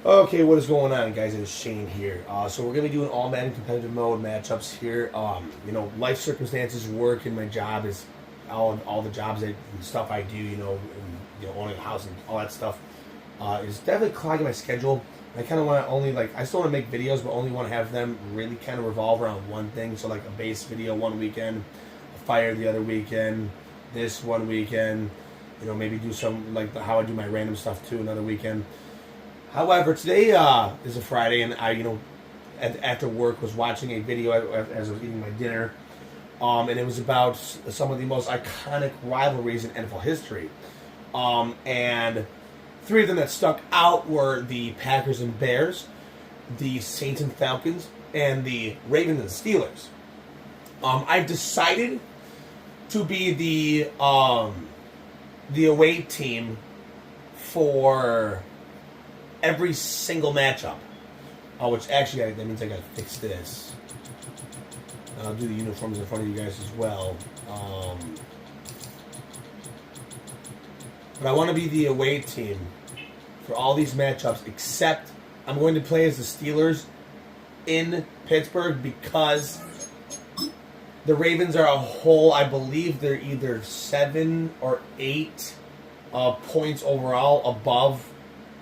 Okay, what is going on, guys? It's Shane here. So we're gonna be doing all Madden competitive mode matchups here. Life circumstances, work, and my job is all the jobs and stuff I do. Owning a house and all that stuff is definitely clogging my schedule. I kind of want to I still want to make videos, but only want to have them really kind of revolve around one thing. So like a base video one weekend, a fire the other weekend, this one weekend. Maybe do some how I do my random stuff too another weekend. However, today is a Friday, and I, after work, was watching a video as I was eating my dinner, and it was about some of the most iconic rivalries in NFL history. And three of them that stuck out were the Packers and Bears, the Saints and Falcons, and the Ravens and Steelers. I've decided to be the away team for every single matchup, which actually that means I gotta fix this. I'll do the uniforms in front of you guys as well. But I want to be the away team for all these matchups, except I'm going to play as the Steelers in Pittsburgh because the Ravens are a whole, I believe they're either 7 or 8 points overall above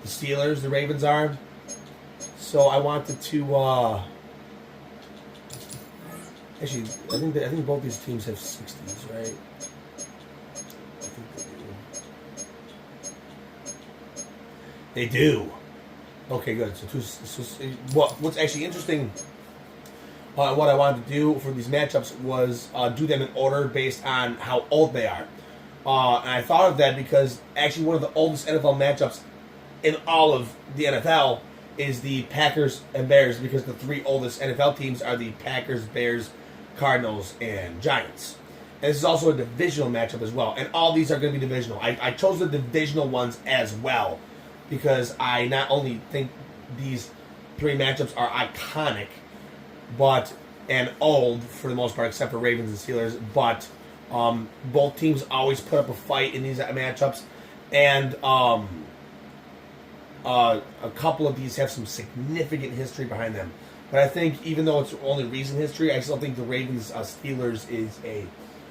the Steelers, the Ravens are. So I wanted to actually I think both these teams have 60s, right? I think they do. Okay, good. What's actually interesting, what I wanted to do for these matchups was do them in order based on how old they are. And I thought of that because actually one of the oldest NFL matchups in all of the NFL is the Packers and Bears, because the three oldest NFL teams are the Packers, Bears, Cardinals, and Giants. And this is also a divisional matchup as well. And all these are going to be divisional. I chose the divisional ones as well because I not only think these three matchups are iconic and old for the most part, except for Ravens and Steelers, but both teams always put up a fight in these matchups. And a couple of these have some significant history behind them. But I think even though it's only recent history, I still think the Ravens-Steelers is a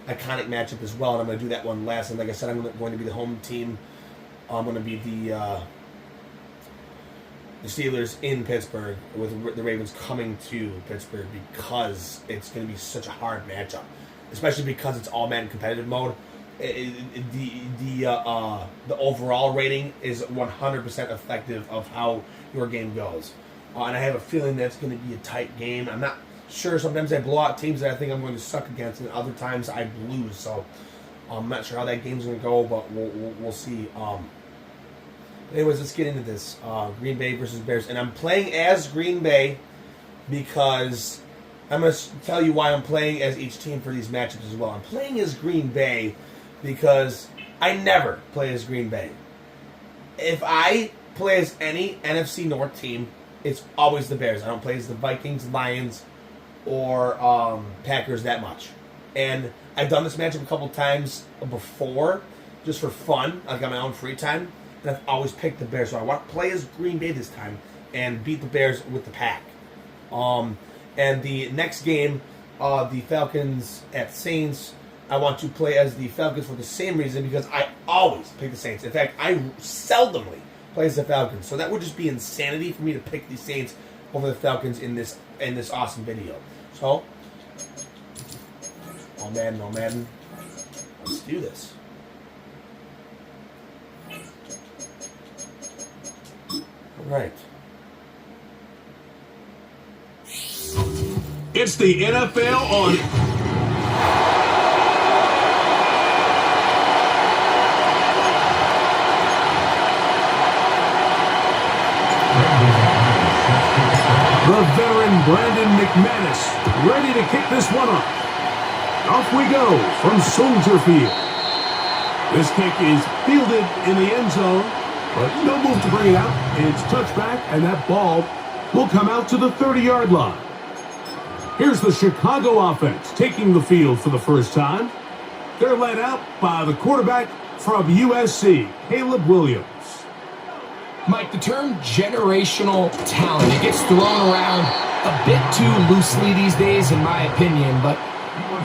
iconic matchup as well. And I'm going to do that one last. And like I said, I'm going to be the home team. I'm going to be the Steelers in Pittsburgh with the Ravens coming to Pittsburgh because it's going to be such a hard matchup, especially because it's all Madden competitive mode. The overall rating is 100% effective of how your game goes. And I have a feeling that's going to be a tight game. I'm not sure. Sometimes I blow out teams that I think I'm going to suck against, and other times I lose. So I'm not sure how that game's going to go, but we'll see. Anyways, let's get into this. Green Bay versus Bears. And I'm playing as Green Bay because I'm going to tell you why I'm playing as each team for these matchups as well. I'm playing as Green Bay because I never play as Green Bay. If I play as any NFC North team, it's always the Bears. I don't play as the Vikings, Lions, or Packers that much. And I've done this matchup a couple times before, just for fun. I've got my own free time, and I've always picked the Bears. So I want to play as Green Bay this time and beat the Bears with the pack. And the next game, the Falcons at Saints, I want to play as the Falcons for the same reason, because I always pick the Saints. In fact, I seldomly play as the Falcons. So that would just be insanity for me to pick the Saints over the Falcons in this awesome video. So, all Madden. Let's do this. All right. It's the NFL on. The veteran Brandon McManus ready to kick this one off. Off we go from Soldier Field. This kick is fielded in the end zone, but no move to bring it out. It's touchback, and that ball will come out to the 30-yard line. Here's the Chicago offense taking the field for the first time. They're led out by the quarterback from USC, Caleb Williams. Mike, the term generational talent, it gets thrown around a bit too loosely these days, in my opinion, but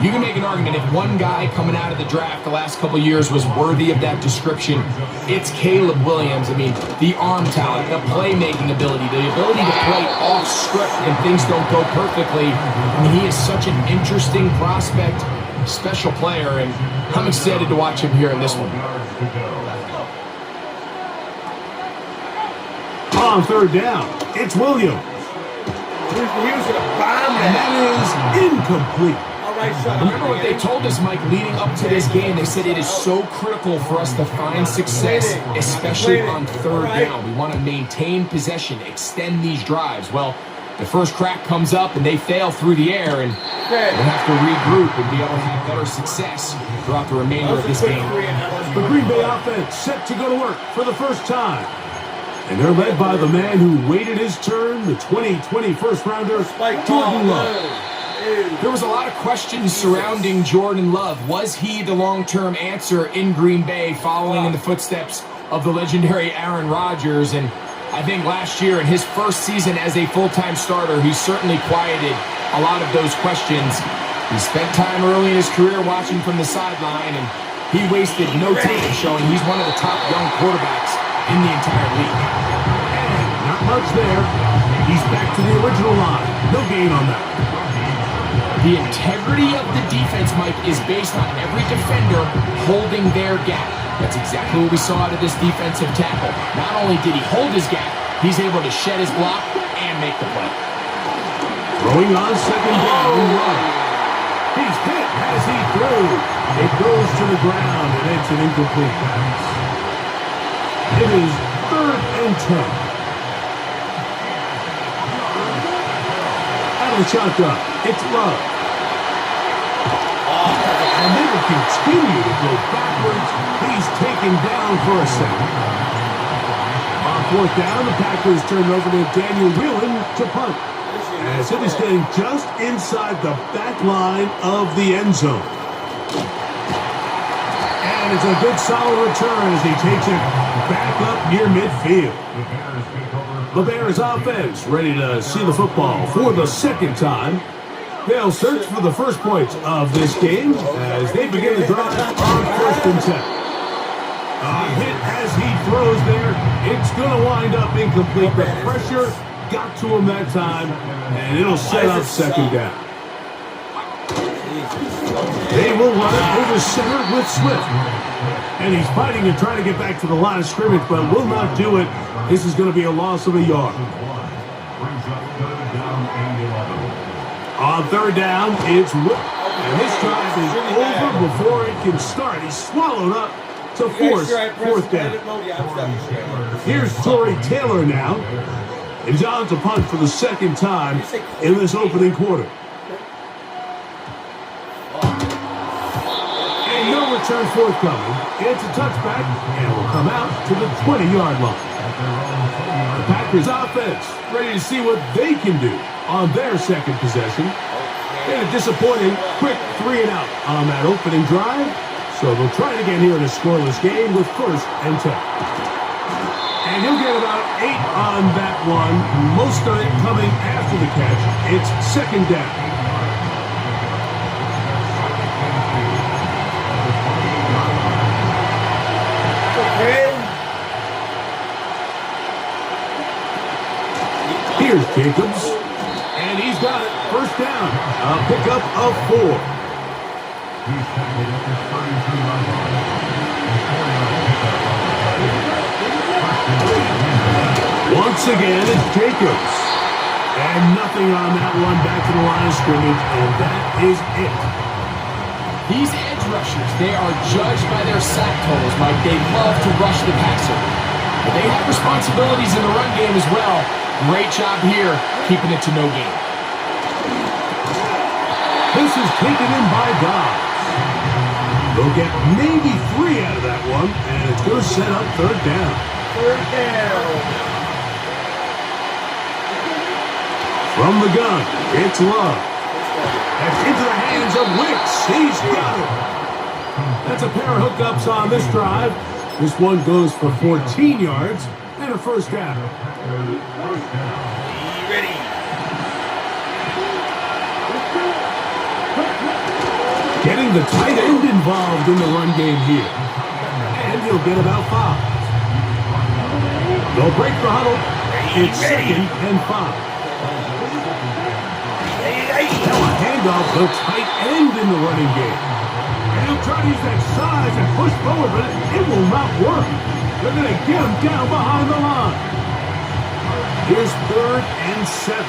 you can make an argument if one guy coming out of the draft the last couple years was worthy of that description, it's Caleb Williams. I mean, the arm talent, the playmaking ability, the ability to play off script and things don't go perfectly. I mean, he is such an interesting prospect, special player, and I'm excited to watch him here in this one. On third down, it's Williams. He was going to bomb And that is incomplete. Remember what they told us, Mike, leading up to this game? They said it is so critical for us to find success, especially on third down. We want to maintain possession, extend these drives. Well, the first crack comes up and they fail through the air, and we'll have to regroup and be able to have better success throughout the remainder of this game. The Green Bay offense set to go to work for the first time. And they're led by the man who waited his turn, the 2020 first-rounder, Jordan Love. There was a lot of questions surrounding Jordan Love. Was he the long-term answer in Green Bay following in the footsteps of the legendary Aaron Rodgers? And I think last year in his first season as a full-time starter, he certainly quieted a lot of those questions. He spent time early in his career watching from the sideline, and he wasted no time showing he's one of the top young quarterbacks in the entire league. And not much there. He's back to the original line. No gain on that. The integrity of the defense, Mike, is based on every defender holding their gap. That's exactly what we saw out of this defensive tackle. Not only did he hold his gap, he's able to shed his block and make the play. Throwing on second down, right. He's hit as he threw. It goes to the ground, and it's an incomplete pass. It is 3rd and 10. Out of the shotgun, it's Love. And they will continue to go backwards. He's taken down for a second. On 4th down, the Packers turn over to Daniel Whelan to punt, as it is getting just inside the back line of the end zone. And it's a good solid return as he takes it back up near midfield. The Bears offense ready to see the football for the second time. They'll search for the first points of this game as they begin the drive on 1st and 10. A hit as he throws there. It's going to wind up incomplete. The pressure got to him that time, and it'll set up 2nd down. They will run it over center with Swift. And he's fighting to try to get back to the line of scrimmage, but will not do it. This is going to be a loss of a yard. On 3rd down, it's Whip. And this drive is over before it can start. He's swallowed up to force 4th down. Here's Torrey Taylor now. And he's on to punt for the 2nd time in this opening quarter. And no return forthcoming. It's a touchback and will come out to the 20-yard line. The Packers offense ready to see what they can do on their 2nd possession. And a disappointing quick 3 and out on that opening drive. So they'll try it again here in a scoreless game with 1st and 10. And he'll get about 8 on that one. Most of it coming after the catch. It's 2nd down. Here's Jacobs, and he's got it. 1st down. A pickup of 4. Once again, it's Jacobs. And nothing on that one. Back to the line of scrimmage, and that is it. These edge rushers, they are judged by their sack totals, Mike. They love to rush the passer. But they have responsibilities in the run game as well. Great job here, keeping it to no gain. This is taken in by Dobbs. They'll get maybe 3 out of that one, and it's going to set up 3rd down. 3rd down. From the gun, it's Love. That's into the hands of Wicks. He's got it. That's a pair of hookups on this drive. This one goes for 14 yards. and a first down. Ready. Getting the tight end involved in the run game here. And he'll get about 5. They'll break the huddle. It's 2nd and 5. Now a handoff to tight end in the running game. And he'll try to use that size and push forward, but it will not work. They're going to get him down behind the line. Here's 3rd and 7.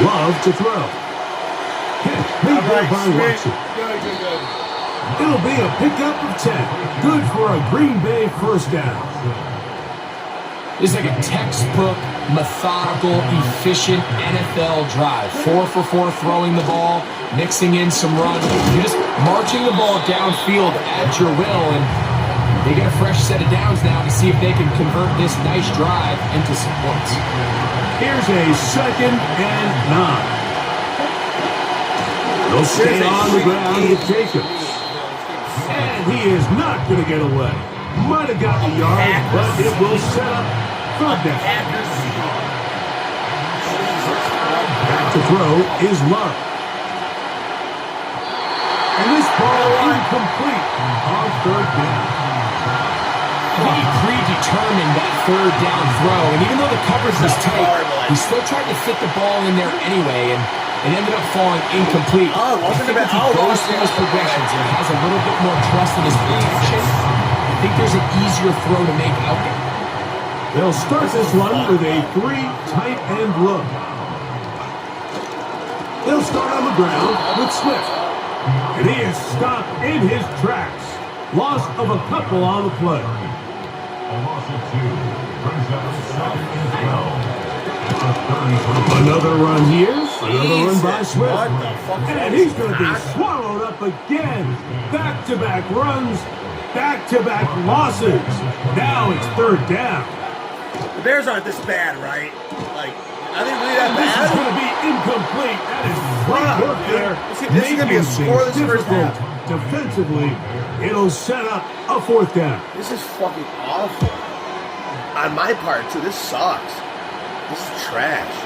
Love to throw. Catch made there by Watson. Good. It'll be a pickup of 10. Good for a Green Bay first down. This is like a textbook, methodical, efficient NFL drive. 4 for 4 throwing the ball, mixing in some runs. You're just marching the ball downfield at your will, and they get a fresh set of downs now to see if they can convert this nice drive into some points. Here's a 2nd and 9. They'll stay on the ground with Jacobs. And he is not going to get away. Might have got the yard, but it will set up 3rd down. Back to throw is Love. And this ball incomplete on 3rd down. He predetermined that 3rd down throw, and even though the coverage was tight, he still tried to fit the ball in there anyway, and it ended up falling incomplete. I think if he goes through his progressions and has a little bit more trust in his protection, I think there's an easier throw to make out there. They'll start this one with a 3 tight end look. They'll start on the ground with Swift. And he is stopped in his tracks. Loss of a couple on the play. Another run here. Another run by Swift. And he's going to be swallowed up again. Back-to-back runs. Back-to-back losses. Now it's 3rd down. The Bears aren't this bad, right? Like, are they really that This bad? is going to be incomplete. That is great work there. This is going to be a scoreless first half. Defensively, it'll set up a 4th down. This is fucking awful. On my part, too, this sucks. This is trash.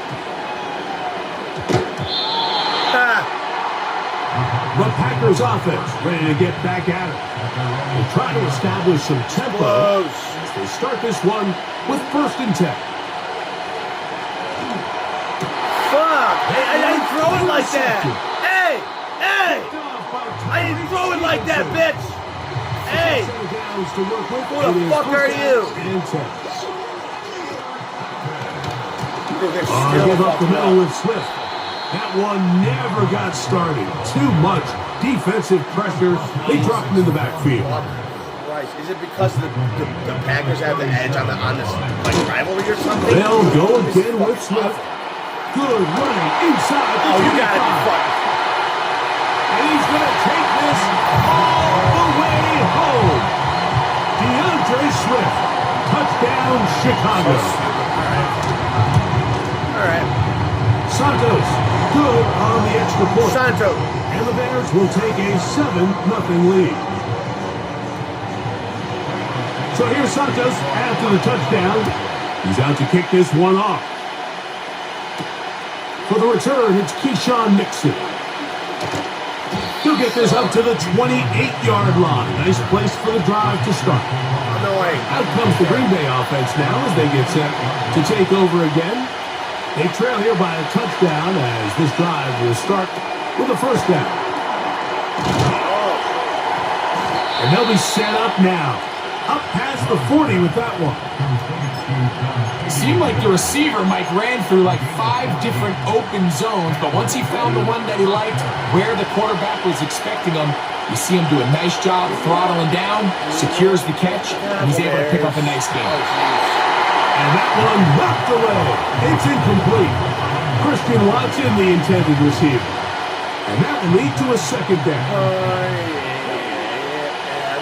The Packers offense ready to get back at it. They'll try to establish some tempo as they start this one with 1st and 10. Fuck! Hey, I didn't throw it like that! Hey! I didn't throw it like that, bitch! Hey! Who the fuck are you? Give up the middle with Swift. That one never got started. Too much defensive pressure. They dropped him in the backfield. Christ, is it because the Packers have the edge on this like rivalry or something? They'll go again with Swift. Good running inside. Oh, you gotta be fucking. And he's gonna take this all the way home. DeAndre Swift. Touchdown, Chicago. All right. Santos, good on the extra point. Santos. And the Bears will take a 7-0 lead. So here's Santos after the touchdown. He's out to kick this one off. For the return, it's Keyshawn Nixon. He'll get this up to the 28-yard line. Nice place for the drive to start. No way. Out comes the Green Bay offense now as they get set to take over again. They trail here by a touchdown as this drive will start with a 1st down. And they'll be set up now. Up past the 40 with that one. It seemed like the receiver, Mike, ran through like 5 different open zones, but once he found the one that he liked, where the quarterback was expecting him, you see him do a nice job throttling down, secures the catch, and he's able to pick up a nice game. And that one knocked away. It's incomplete. Christian Watson, the intended receiver. And that will lead to a 2nd down.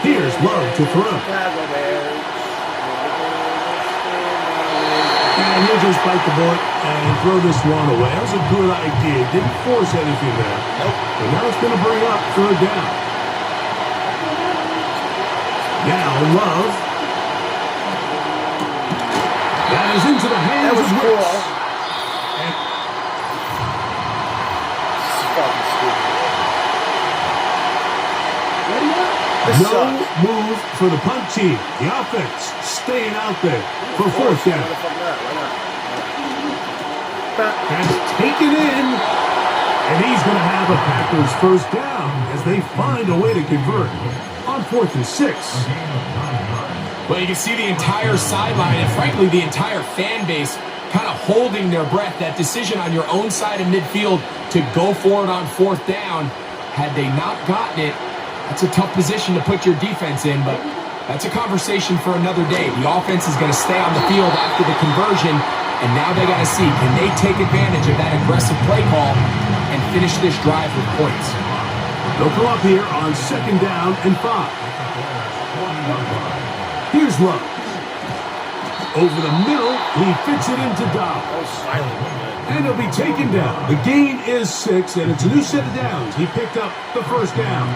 Here's Love to throw. And he'll just bite the bullet and throw this one away. That was a good idea. Didn't force anything there. But now it's going to bring up 3rd down. Now Love. That is into the hands That was of cool. Wicks. Fucking stupid. This No sucks. move for the punt team. The offense staying out there for fourth down. Why the fuck not? Why not? That's taken in. And he's going to have a Packers first down as they find a way to convert on 4th and 6. Well, you can see the entire sideline and, frankly, the entire fan base kind of holding their breath. That decision on your own side of midfield to go for it on 4th down, had they not gotten it, that's a tough position to put your defense in, but that's a conversation for another day. The offense is going to stay on the field after the conversion, and now they got to see, can they take advantage of that aggressive play call and finish this drive with points? They'll come up here on 2nd down and 5. Here's Love. Over the middle, he fits it into Dobbs. That was silent. And he'll be taken down. The gain is 6, and it's a new set of downs. He picked up the first down.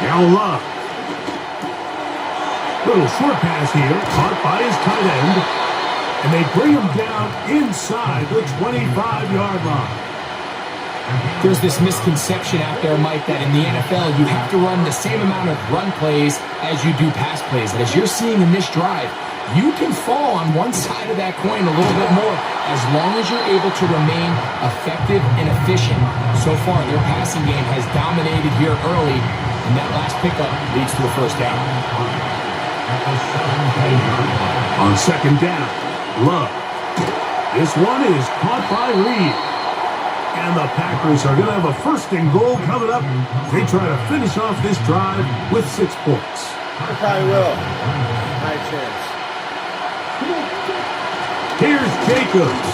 Now Love. Little short pass here, caught by his tight end. And they bring him down inside the 25-yard line. There's this misconception out there, Mike, that in the NFL you have to run the same amount of run plays as you do pass plays. And as you're seeing in this drive, you can fall on one side of that coin a little bit more as long as you're able to remain effective and efficient. So far, their passing game has dominated here early, and that last pickup leads to a first down. On 2nd down, Love. This one is caught by Reed. And the Packers are going to have a 1st and goal coming up. They try to finish off this drive with 6 points. I probably will. High chance. Here's Jacobs.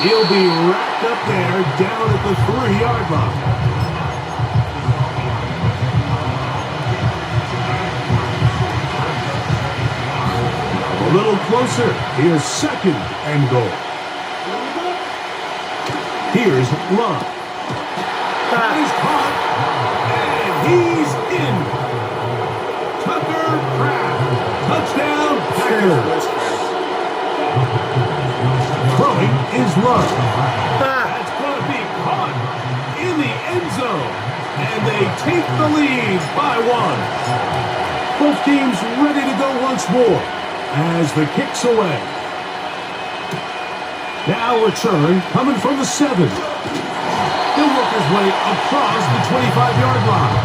He'll be racked up there down at the 3-yard line. A little closer. Here's 2nd and goal. Here's Love. That is caught. And he's in. Tucker Kraft. Touchdown, Packers. Throwing is Love. That's going to be caught in the end zone. And they take the lead by 1. Both teams ready to go once more as the kick's away. Now return coming from the 7. He'll work his way across the 25-yard line.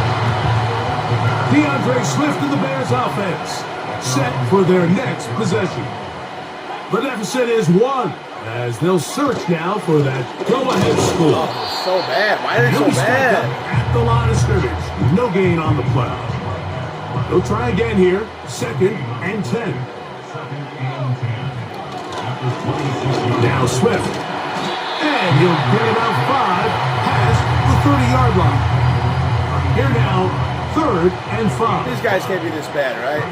DeAndre Swift and the Bears offense set for their next possession. The deficit is 1 as they'll search now for that go-ahead score. Oh, so bad. Why are they so He'll be stacked bad? up at the line of scrimmage. No gain on the play. They'll try again here. 2nd and 10. Now Swift. And he'll get it out 5 past the 30-yard line. Here now, 3rd and 5. These guys can't be this bad, right?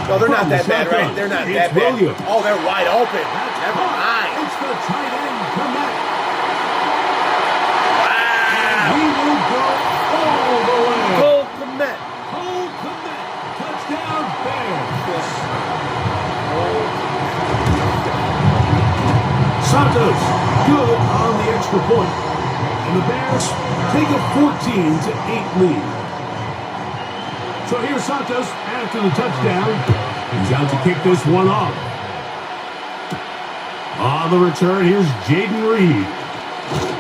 No, they're not that bad, right? They're not that bad. Williams. Oh, they're wide open. Never mind. It's the tight end, Komet. Wow. He will go all the way. Cole Kmet. Cole Komet. Touchdown, Bears. Santos, good on the extra point. And the Bears take a 14-8 lead. So here's Santos after the touchdown. He's out to kick this one off. On the return, here's Jaden Reed.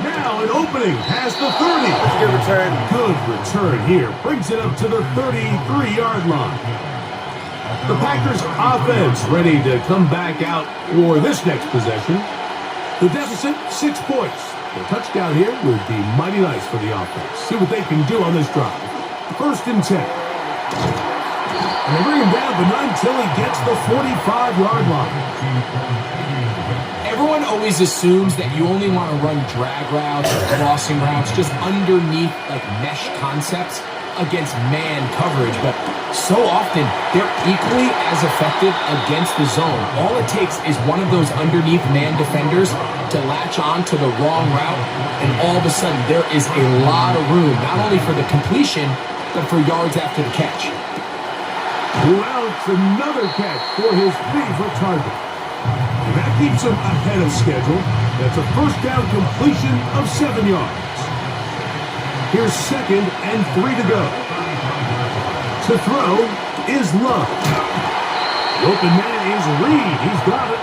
Now an opening past the 30. That's a good return. Good return here. Brings it up to the 33-yard line. The Packers offense ready to come back out for this next possession. The deficit, 6 points. The touchdown here would be mighty nice for the offense. See what they can do on this drive. 1st and 10. And they bring him down, but not until he gets the 45-yard line. Everyone always assumes that you only want to run drag routes or crossing routes just underneath like mesh concepts. against man coverage, but so often they're equally as effective against the zone. All it takes is one of those underneath man defenders to latch on to the wrong route, and all of a sudden there is a lot of room, not only for the completion, but for yards after the catch. Well, it's another catch for his favorite target. And that keeps him ahead of schedule. That's a first down completion of 7 yards. Here's 2nd and 3 to go. To throw is Love. The open man is Reed. He's got it.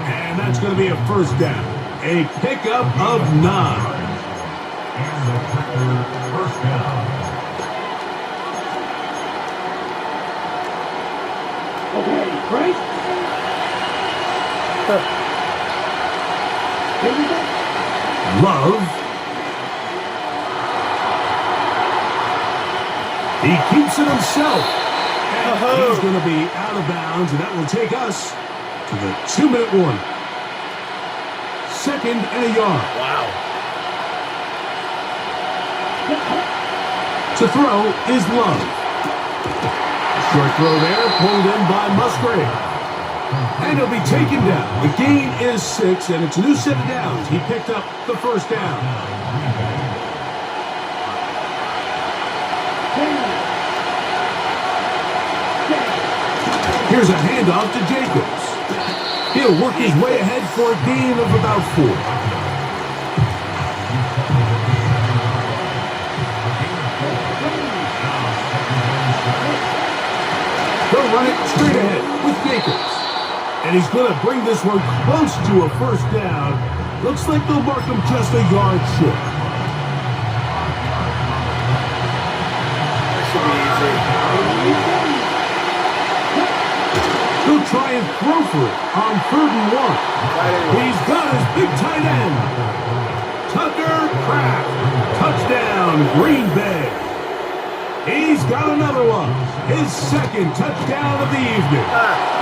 And that's going to be a first down. A pickup of 9. And the Packers first down. Okay, right? Love. He keeps it himself. And he's going to be out of bounds, and that will take us to the 2-minute warning. 2nd and a yard. Wow. To throw is Love. Short throw there, pulled in by Musgrave. And he'll be taken down. The gain is 6, and it's a new set of downs. He picked up the first down. Here's a handoff to Jacobs. He'll work his way ahead for a gain of about 4. They'll run it straight ahead with Jacobs. And he's going to bring this one close to a first down. Looks like they'll mark him just a yard short. That should be easy. He'll try and throw for it on 3rd and 1. He's got his big tight end. Tucker Kraft. Touchdown, Green Bay. He's got another one. His 2nd touchdown of the evening.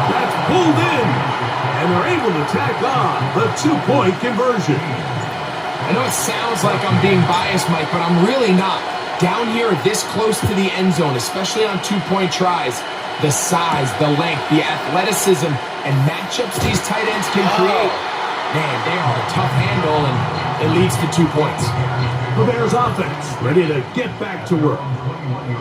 That's pulled in. And they're able to tack on the 2-point conversion. I know it sounds like I'm being biased, Mike, but I'm really not. Down here this close to the end zone, especially on 2-point tries, the size, the length, the athleticism, and matchups these tight ends can create, man, they are a tough handle, and it leads to 2 points. The Bears offense ready to get back to work.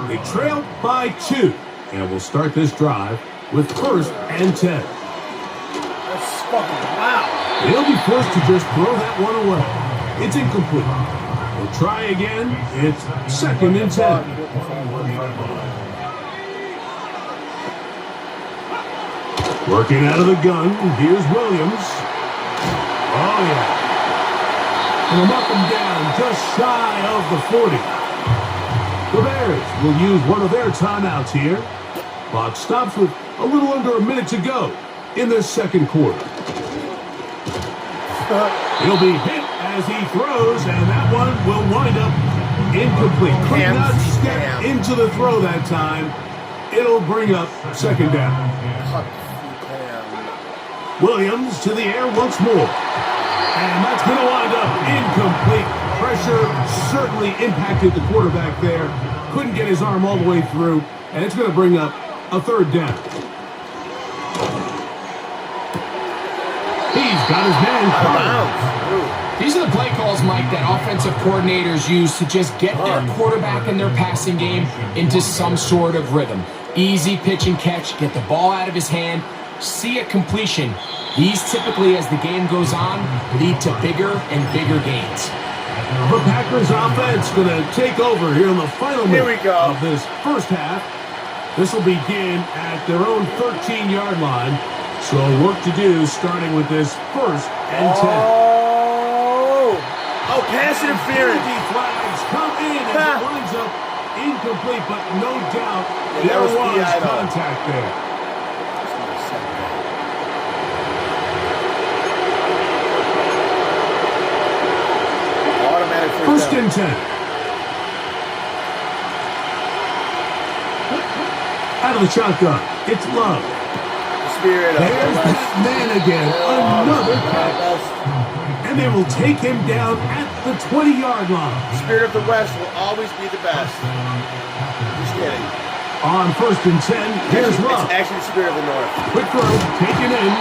They trail by 2, and we'll start this drive with 1st and 10. That's fucking wow. They'll be forced to just throw that one away. It's incomplete. They'll try again. It's 2nd and 10. Working out of the gun, here's Williams. Oh, yeah. And they'll knock him down just shy of the 40. The Bears will use one of their timeouts here. Clock stops with a little under a minute to go in this 2nd quarter. He'll be hit as he throws, and that one will wind up incomplete. Could not step into the throw that time. It'll bring up 2nd down. Williams to the air once more. And that's going to wind up incomplete. Pressure certainly impacted the quarterback there. Couldn't get his arm all the way through. And it's going to bring up a 3rd down. He's got his man covered. These are the play calls, Mike, that offensive coordinators use to just get their quarterback and their passing game into some sort of rhythm. Easy pitch and catch, get the ball out of his hand, see a completion. These typically, as the game goes on, lead to bigger and bigger gains. The Packers offense going to take over here in the final minute of this first half. This will begin at their own 13-yard line. So work to do starting with this 1st and 10. Oh, pass interference. Flags come in and it winds up incomplete, but no doubt there was contact there. First and 10. Out of the shotgun, it's Love. There's that man again, another catch. And they will take him down at the 20-yard line. Spirit of the West will always be the best. kidding. On 1st and 10, here's Love. It's actually the spirit of the North. Quick throw, taken in.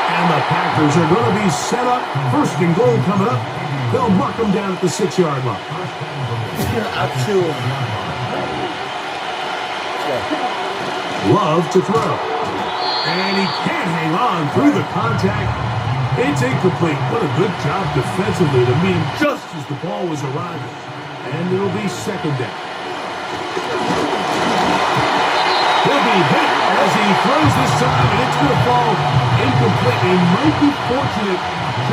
And the Packers are going to be set up. 1st and goal coming up. They'll mark them down at the 6-yard line. Up to Love to throw. And he can't hang on through the contact. It's incomplete. What a good job defensively to meet him just as the ball was arriving. And it'll be 2nd down. He'll be hit as he throws this time, and it's going to fall incomplete. He might be fortunate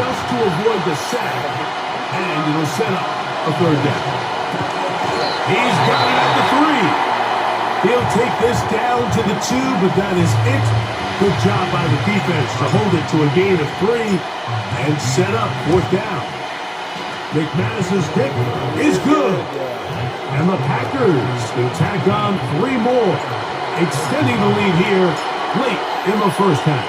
just to avoid the sack, and it'll set up a 3rd down. He's got it at the 3. He'll take this down to the 2, but that is it. Good job by the defense to hold it to a gain of 3 and set up 4th down. McManus's kick is good. And the Packers will tack on 3 more, extending the lead here late in the 1st half.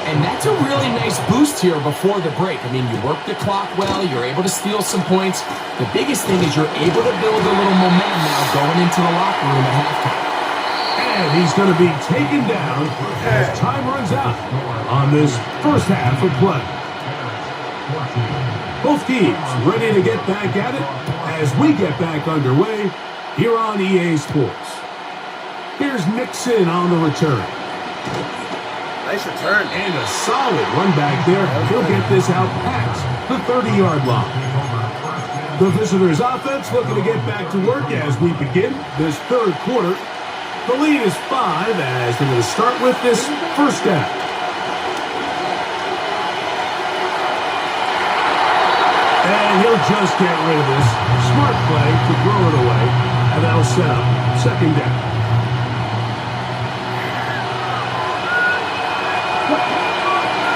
And that's a really nice boost here before the break. I mean, you work the clock well, you're able to steal some points. The biggest thing is you're able to build a little momentum now going into the locker room at halftime. And he's going to be taken down as time runs out on this 1st half of play. Both teams ready to get back at it as we get back underway here on EA Sports. Here's Nixon on the return. nice return. And a solid run back there. He'll get this out past the 30-yard line. The visitors' offense looking to get back to work as we begin this 3rd quarter. The lead is 5 as they're going to start with this 1st down. And he'll just get rid of this. Smart play to throw it away. And that'll set up 2nd down.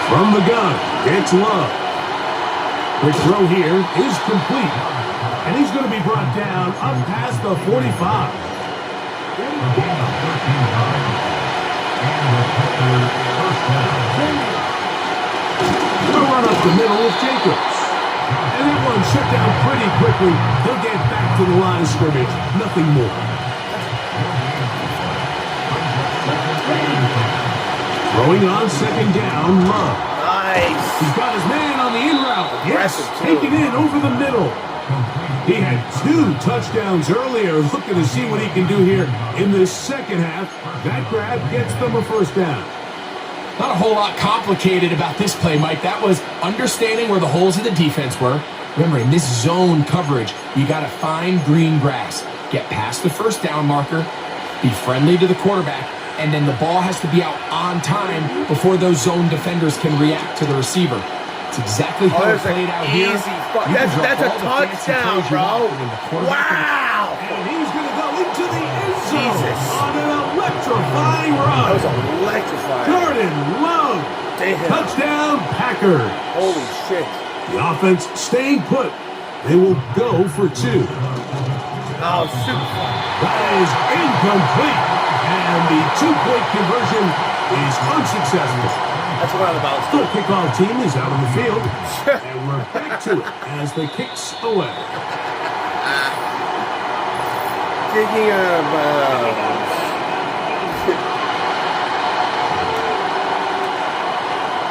From the gun, it's Love. The throw here is complete. And he's going to be brought down up past the 45. We'll run up the middle with Jacobs. And that one shut down pretty quickly. He'll get back to the line of scrimmage. Nothing more. Throwing on 2nd down, Love. Nice. He's got his man on the in route. Yes, Aggressive, too. taken in over the middle. He had 2 touchdowns earlier. Looking to see what he can do here in this 2nd half. That grab gets them a 1st down. Not a whole lot complicated about this play, Mike. That was understanding where the holes of the defense were. Remember, in this zone coverage, you got to find green grass. Get past the 1st down marker, be friendly to the quarterback, and then the ball has to be out on time before those zone defenders can react to the receiver. It's exactly how it played out here. That's a touchdown, bro. Wow. And he's going to go into the end zone Jesus. on an electrifying run. That was electrifying. Jordan Love. Damn. Touchdown, Packers. Holy shit. The offense staying put. They will go for 2. Oh, shoot. That is incomplete. And the 2-point conversion is unsuccessful. That's what I'm about. The kickoff team is out on the field. And we're back to it as the kicks away. Digging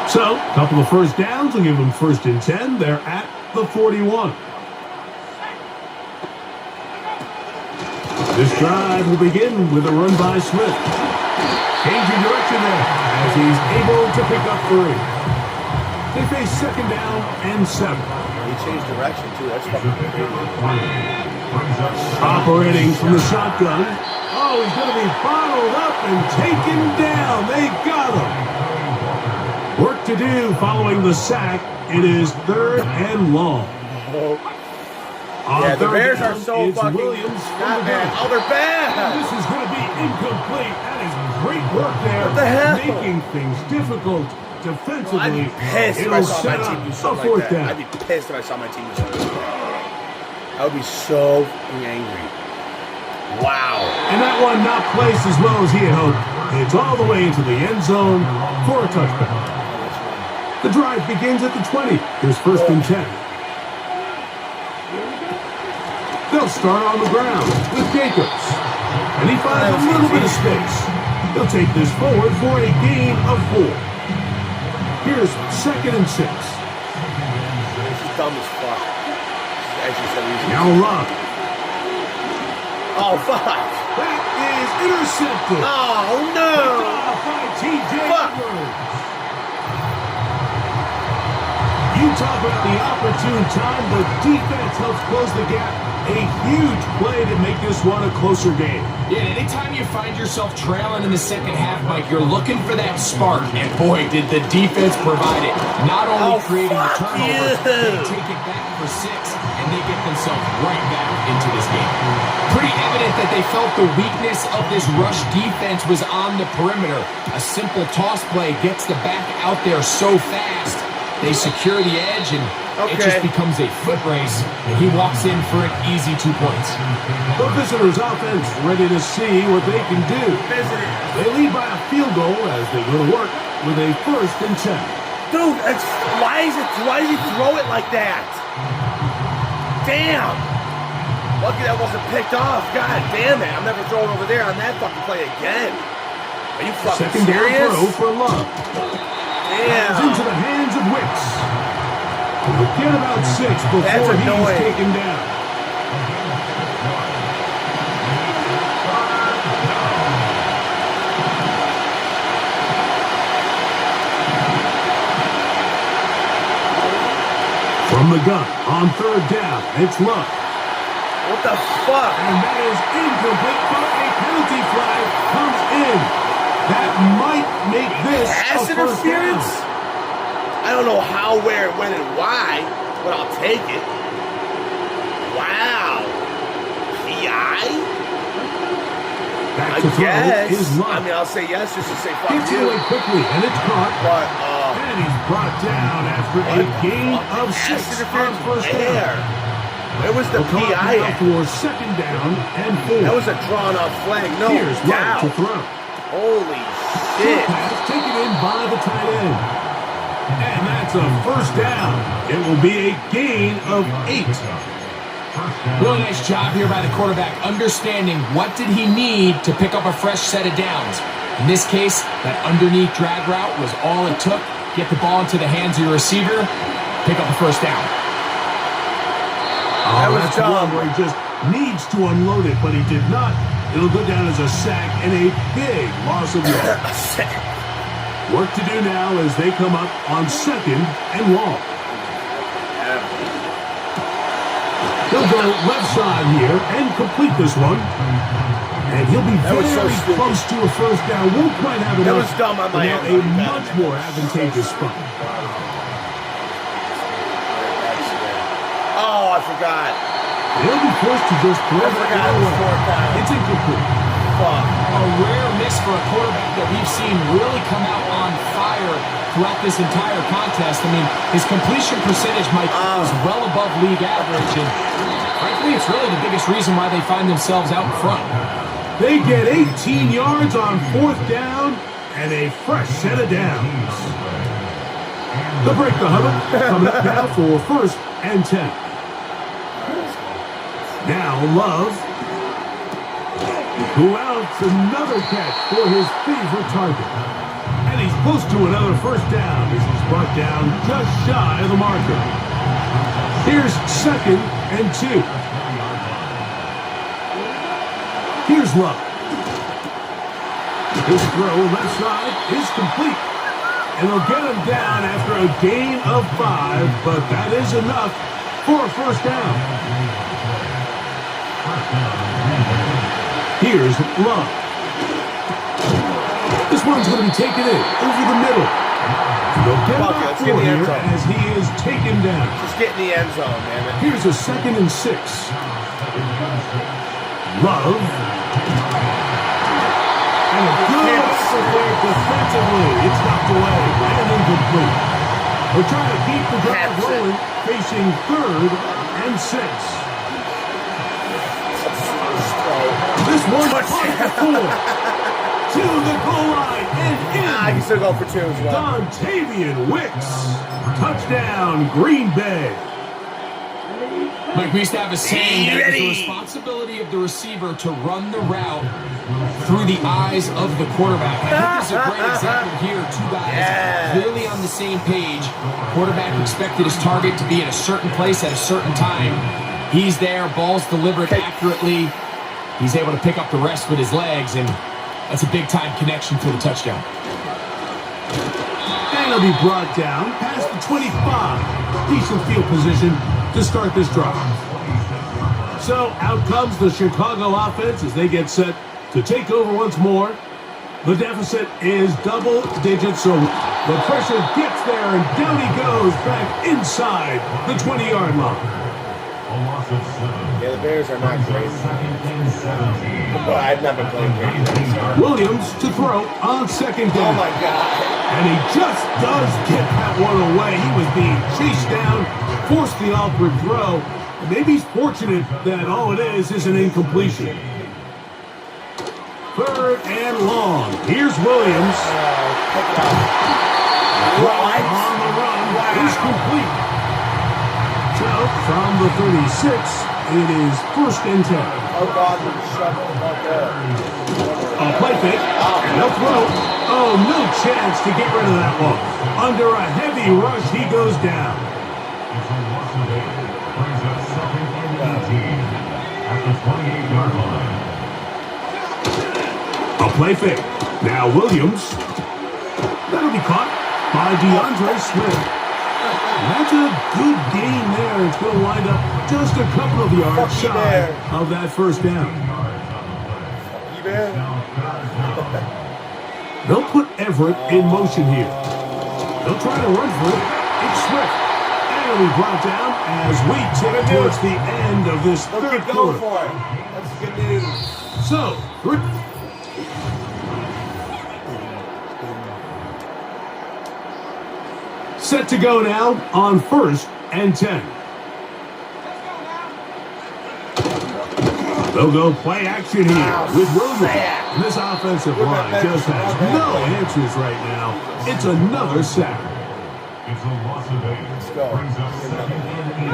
So, a couple of 1st downs will give them 1st and 10. They're at the 41. This drive will begin with a run by Smith. Changing direction there as he's able to pick up 3. They face 2nd down and 7. He changed direction, too. That's fucking crazy. Operating from the shotgun. Oh, he's going to be bottled up and taken down. They got him. Work to do following the sack. It is 3rd and long. Yeah, the Bears are so fucking Williams not bad. Oh, they're bad. This is going to be incomplete. That is great work there. What the hell? Making things difficult defensively. I'd be pissed if I It'll saw set my up team do a something 4th like that. down. I'd be pissed if I saw my team do something like that. I would be so fucking angry. Wow. And that one not placed as well as he had hoped. It's all the way into the end zone for a touchdown. The drive begins at the 20. Here's 1st and 10. They'll start on the ground with Jacobs. And he finds a little bit of space. He'll take this forward for a gain of 4. Here's 2nd and 6. This is dumb as fuck. This is actually so easy. Now Love. Oh, fuck. That is intercepted. Oh, no. By T.J. Fuck. Edwards. You talk about the opportune time. The defense helps close the gap. A huge play to make this one a closer game. Yeah, anytime you find yourself trailing in the second half, Mike, you're looking for that spark. And boy, did the defense provide it. Not only creating the turnover, they take it back for 6, and they get themselves right back into this game. Pretty evident that they felt the weakness of this rush defense was on the perimeter. A simple toss play gets the back out there so fast. They secure the edge, and it just becomes a foot race, and he walks in for an easy 2 points. The visitors' offense ready to see what they can do. They lead by a field goal as they go to work with a 1st and 10. Dude, why does he throw it like that? Damn. Lucky that wasn't picked off. God damn it. I'm never throwing over there on that fucking play again. Are you fucking Second serious? down throw for Love. Damn. Into the hands of Wicks. We'll get about 6 before he's taken down. From the gun on 3rd down, it's Love. What the fuck? And that is incomplete, but a penalty flag comes in. That might make this Pass a first down. interference? I don't know how, where, when, and why, but I'll take it. Wow. PI? Back I to throw guess. is Love. I mean, I'll say yes just to say fuck Gets you. away quickly, and it's caught. But, And he's brought down after a gain of 6 on first down. Where was the We'll PI now at? for 2nd down and 4. That was a drawn-up flag. No Here's Love doubt. to throw. Holy Short shit. pass taken in by the tight end. And that's a first down. It will be a gain of 8. Really nice job here by the quarterback, understanding what did he need to pick up a fresh set of downs. In this case, that underneath drag route was all it took. Get the ball into the hands of your receiver, pick up a first down. That was dumb. one where he just needs to unload it, but he did not. It'll go down as a sack and a big loss of yards. Work to do now as they come up on 2nd and long. He'll go left side here and complete this one. And he'll be very close to a first down. Won't quite have enough. That was dumb on my but end. a much more advantageous spot. Oh, I forgot. They'll be forced to just throw I it forgot it was away. 4th down. It's incomplete. Fuck. A rare miss for a quarterback that we've seen really come out on fire throughout this entire contest. I mean, his completion percentage, Mike, is well above league average, and frankly, it's really the biggest reason why they find themselves out in front. They get 18 yards on 4th down and a fresh set of downs. The break the huddle coming up now for 1st and 10. Now Love, who outs another catch for his favorite target. And he's close to another first down as he's brought down just shy of the marker. Here's 2nd and 2. Here's Love. His throw left side is complete. And they'll get him down after a gain of 5, but that is enough for a first down. Here's Love. This one's going to be taken in over the middle. They'll get Fuck it, about let's get 4 in the end here zone. as he is taken down. Just get in the end zone, man. Here's a 2nd and 6. Love. And a good effort there defensively. It's knocked away and incomplete. We're trying to keep the drive rolling, facing 3rd and 6. This one's caught at 4. To the goal line and in. I can still go for 2 as well. Dontavian Wicks. Touchdown, Green Bay. Like we used to have a saying that it's the responsibility of the receiver to run the route through the eyes of the quarterback. And I think this is a great example here. Two guys clearly on the same page. Quarterback expected his target to be in a certain place at a certain time. He's there, ball's delivered accurately. He's able to pick up the rest with his legs, and that's a big-time connection for the touchdown. And he'll be brought down past the 25. Decent field position to start this drive. So out comes the Chicago offense as they get set to take over once more. The deficit is double digits, so the pressure gets there, and down he goes back inside the 20-yard line. Yeah, the Bears are not crazy. Well, I've not been playing crazy. Williams to throw on second down. Oh, my God. And he just does get that one away. He was being chased down, forced the awkward throw. And maybe he's fortunate that all it is an incompletion. Third and long. Here's Williams. On the run is complete. So from the 36, it is first and 10. Oh, God, shut up there. A play fake, and they'll throw. Oh, no chance to get rid of that one. Under a heavy rush, he goes down. A play fake. Now Williams. That'll be caught by DeAndre Swift. That's a good gain there. It's going to wind up just a couple of yards shy of that first down. They'll put Everett in motion here. They'll try to run for it. It's Swift. And he'll be brought down as we tip towards the end of this third quarter. That's good news. So, set to go now on first and 10. They'll go play action here with Williams. This offensive line just has no answers right now. It's another sack. It's a loss of 8. Let's go. Brings up second and 18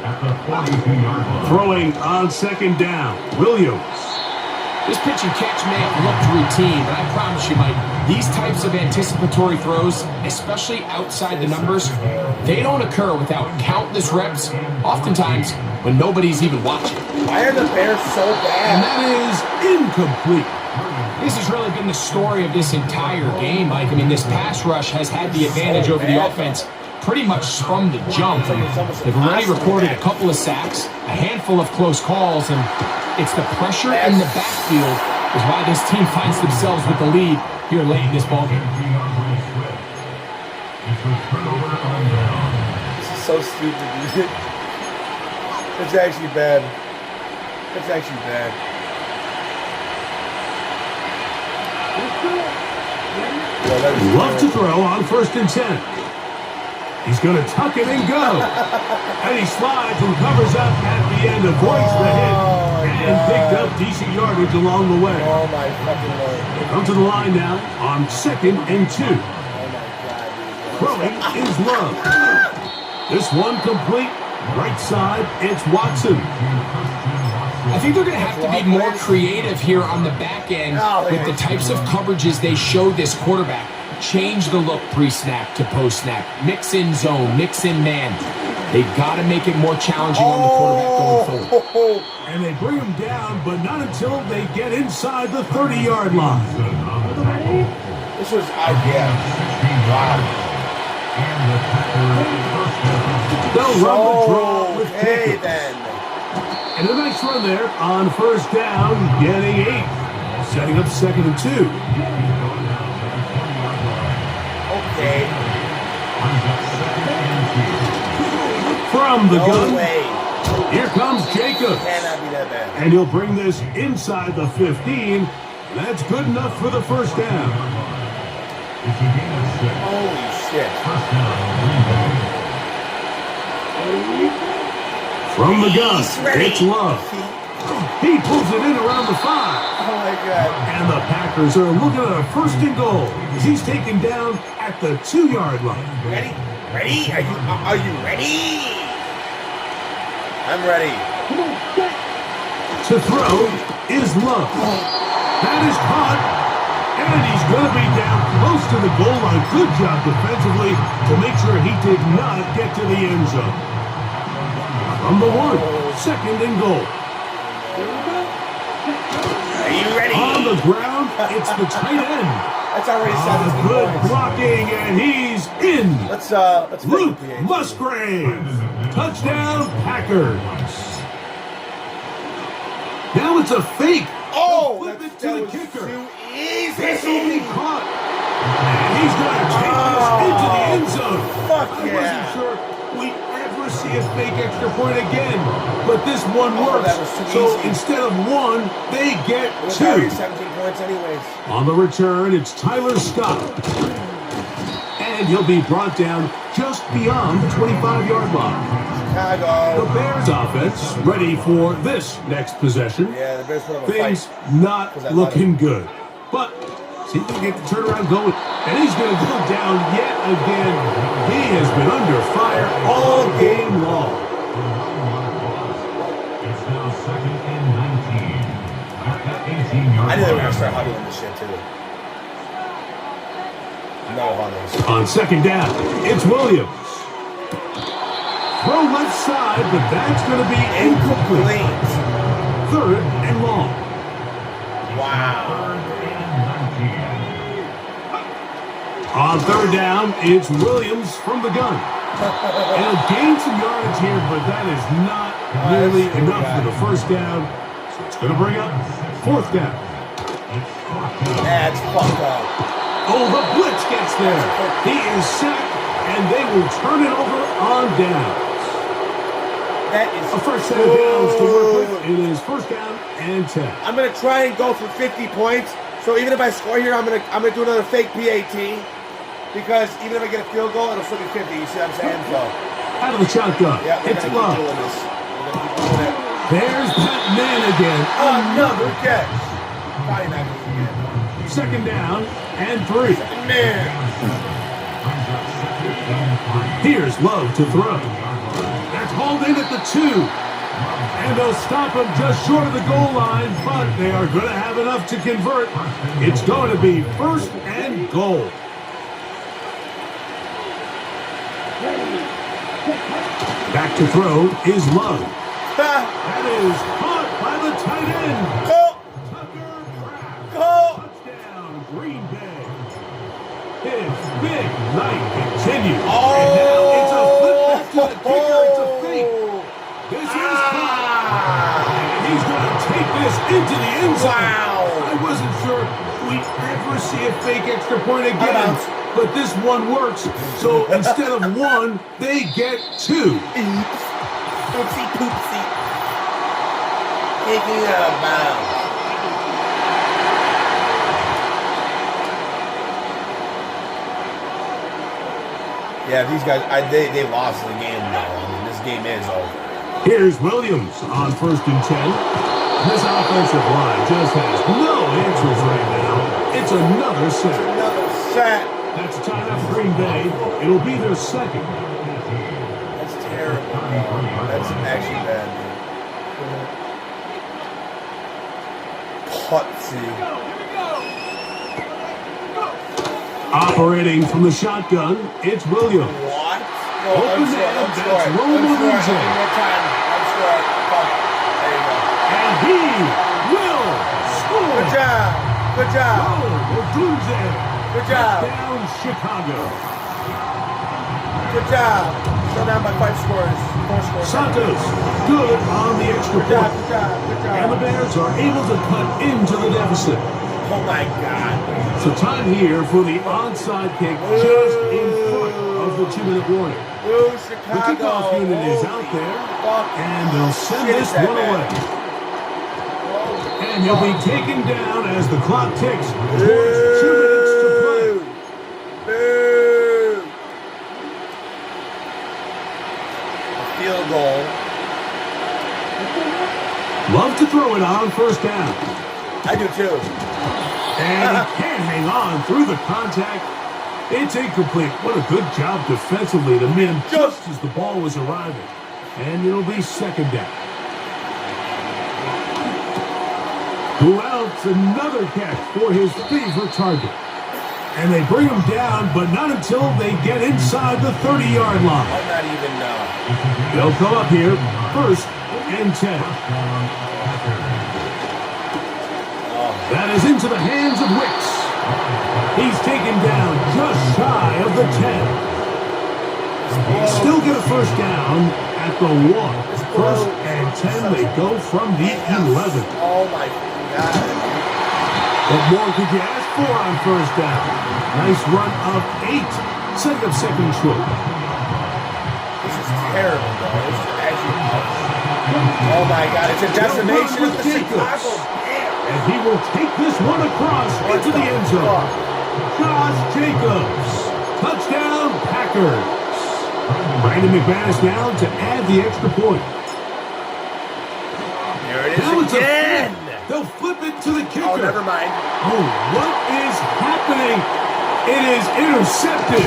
at the 42-yard line. Throwing on second down, Williams. This pitch and catch may have looked routine, but I promise you, Mike, these types of anticipatory throws, especially outside the numbers, they don't occur without countless reps, oftentimes when nobody's even watching. Why are the Bears so And bad? that is incomplete. This has really been the story of this entire game, Mike. I mean, this pass rush has had the advantage over the offense pretty much from the jump. And they've already recorded a couple of sacks, a handful of close calls, and it's the pressure in the backfield is why this team finds themselves with the lead here late in this ballgame. This is so stupid, dude. It's actually bad. It's actually bad. Love to throw on first and 10. He's going to tuck it and go. And he slides and covers up at the end, avoids the hit, and picked up decent yardage along the way. Oh, my fucking Lord. They come to the line now on second and 2. Oh, my God, dude. Throwing is Love. This one complete. Right side, it's Watson. I think they're going to have to be more creative here on the back end with the types of coverages they show this quarterback. Change the look pre-snap to post-snap. Mix in zone, mix in man. They've got to make it more challenging on the quarterback going forward. And they bring him down, but not until they get inside the 30-yard line. This was, wow. They'll run the draw with Okay, Pickens. then. And a nice run there on first down, getting 8. Setting up second and 2. Okay. From the No gun, way. here comes Jacobs. Cannot be that bad. And he'll bring this inside the 15. That's good enough for the first down. Holy shit. From the gun, He's ready. it's Love. He pulls it in around the 5. Oh, my God. And the Packers are looking at a first and goal as he's taken down at the 2-yard line. Ready? Ready? Are you ready? I'm ready. To throw is Love. That is caught. And he's going to be down close to the goal line. Good job defensively to make sure he did not get to the end zone. From the 1, 2nd and goal. Are you ready? On the ground, it's the tight end. That's already 17 Good points. blocking, and he's in. Let's Luke make the PAT. Musgrave. Touchdown, Packers. Now it's a fake. Oh, Flip it that to the was kicker. too easy. This will be caught. And he's going to take this into the end zone. Fuck I yeah. wasn't sure we'd ever see a fake extra point again. But this one works. that was too So easy. instead of 1, they get It was already 2. 17 points anyways. On the return, it's Tyler Scott. And he'll be brought down just beyond the 25-yard line. The Chicago. Bears offense ready for this next possession. Yeah, the Bears put up a Things fight. not Because I looking good. But see if we can get the turnaround going. And he's going to go down yet again. He has been under fire all game long. It's now 2nd and 19. At the 18-yard I knew they were line. going to start huddling this shit too. No huddles. On 2nd down, it's Williams. Throw left side, but that's going to be incomplete. 3rd and long. Wow. On 3rd down, it's Williams from the gun. And he'll gain some yardage here, but that is not nearly enough for the 1st down. So it's going to bring up 4th down. That's fucked up. Oh, the blitz gets there. He is sacked, and they will turn it over on downs. That is A first set of downs to work with. It is 1st down and 10. I'm gonna try and go for 50 points. So even if I score here, I'm gonna do another fake PAT. Because even if I get a field goal, it'll still be 50. You see what I'm saying? So Out of the shotgun, yeah, we're it's gonna keep Love. doing this. We're gonna keep doing it. There's that man again. Another catch. Probably not gonna get 2nd down and 3. it. Man. Here's Love to throw. That's hauled in at the 2. And they'll stop him just short of the goal line, but they are going to have enough to convert. It's going to be 1st and goal. Back to throw is Love. That is caught by the tight end. Go. Tucker Kraft. Go. Touchdown, Green Bay. His big night continues. Oh. And now it's a flip back to the kicker. It's a fake. This is caught. And he's going to take this into the end zone. Wow. I wasn't sure we'd ever see a fake extra point again. But this one works. So instead of 1, they get 2. Oopsie poopsie. Kicking out of bounds. Yeah, these guys, they lost the game now. I mean, this game is over. Here's Williams on 1st and 10. This offensive line just has no answers right now. It's another sack. Another sack. That's a timeout for Green Bay. It'll be their 2nd. That's terrible. That's actually bad. Putsy. Operating from the shotgun, it's Williams. What? No, Open unscore, man, unscore, that's Roman unscore. Lindsay. One more time. Unscore. Fuck. There you go. And he will score. Good job. Good job. Odunze. Good job. Down Chicago. Good job. Still down by 5 scores. 4 scores. Santos, good on the extra Good job. point. Good job. Good job. And the Bears are able to cut into the deficit. Oh my God. So time here for the onside kick just in front of the 2-minute warning. Woo, The Chicago. kickoff unit is out there, and they'll send this one away. And he'll be taken down as the clock ticks towards 2 minutes to play. Boo. Field goal. Love to throw it on 1st down. I do too. And he can't hang on through the contact. It's incomplete. What a good job defensively to man just as the ball was arriving. and it'll be second down. Who else? Another catch for his favorite target. And they bring him down, but not until they get inside the 30-yard line. I'm not even, They'll come up here, first and 10. That is into the hands of Wicks. He's taken down just shy of the 10. Still get a first down at the 1. First and 10, they go from the 11. Oh my God. What more could you ask for on first down? Nice run of 8. Setting up second short. This is terrible, bro. This is actually oh my God, it's a decimation of the Chicago Bears. And he will take this one across into the end zone. Josh Jacobs. Touchdown, Packers. Brandon McManus now to add the extra point. There it Now is it's again. They'll flip it to the kicker. Oh, never mind. Oh, what is happening? It is intercepted.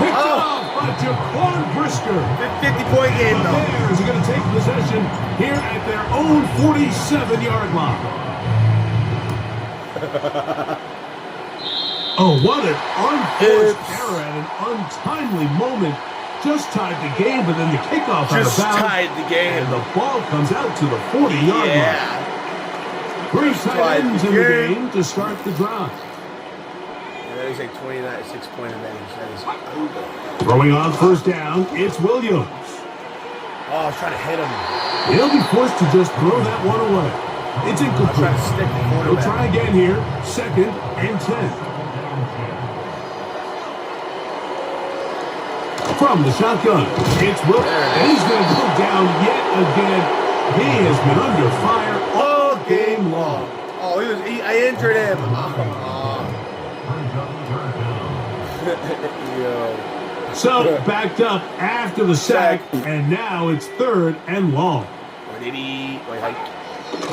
Picked off by Jaquan Brisker. 50-point game, The though. Bears are going to take possession here at their own 47-yard line. Oh, what an unforced error at an untimely moment. Just tied the game, but then the kickoff out of Just bounds. tied the game. And the ball comes out to the 40-yard line. Yeah. 3 tight ends in the game to start the drive. Yeah, he's like 6-point advantage. That is over. Throwing on first down, it's Williams. Oh, I was trying to hit him. He'll be forced to just throw that one away. It's I was incomplete. trying to stick the He'll quarterback. try again here, second and 10. From the shotgun, it's Williams. And he's going to go down yet again. He has been under fire all game long. Oh, I injured him. Yo. So, backed up after the sack, and now it's third and long.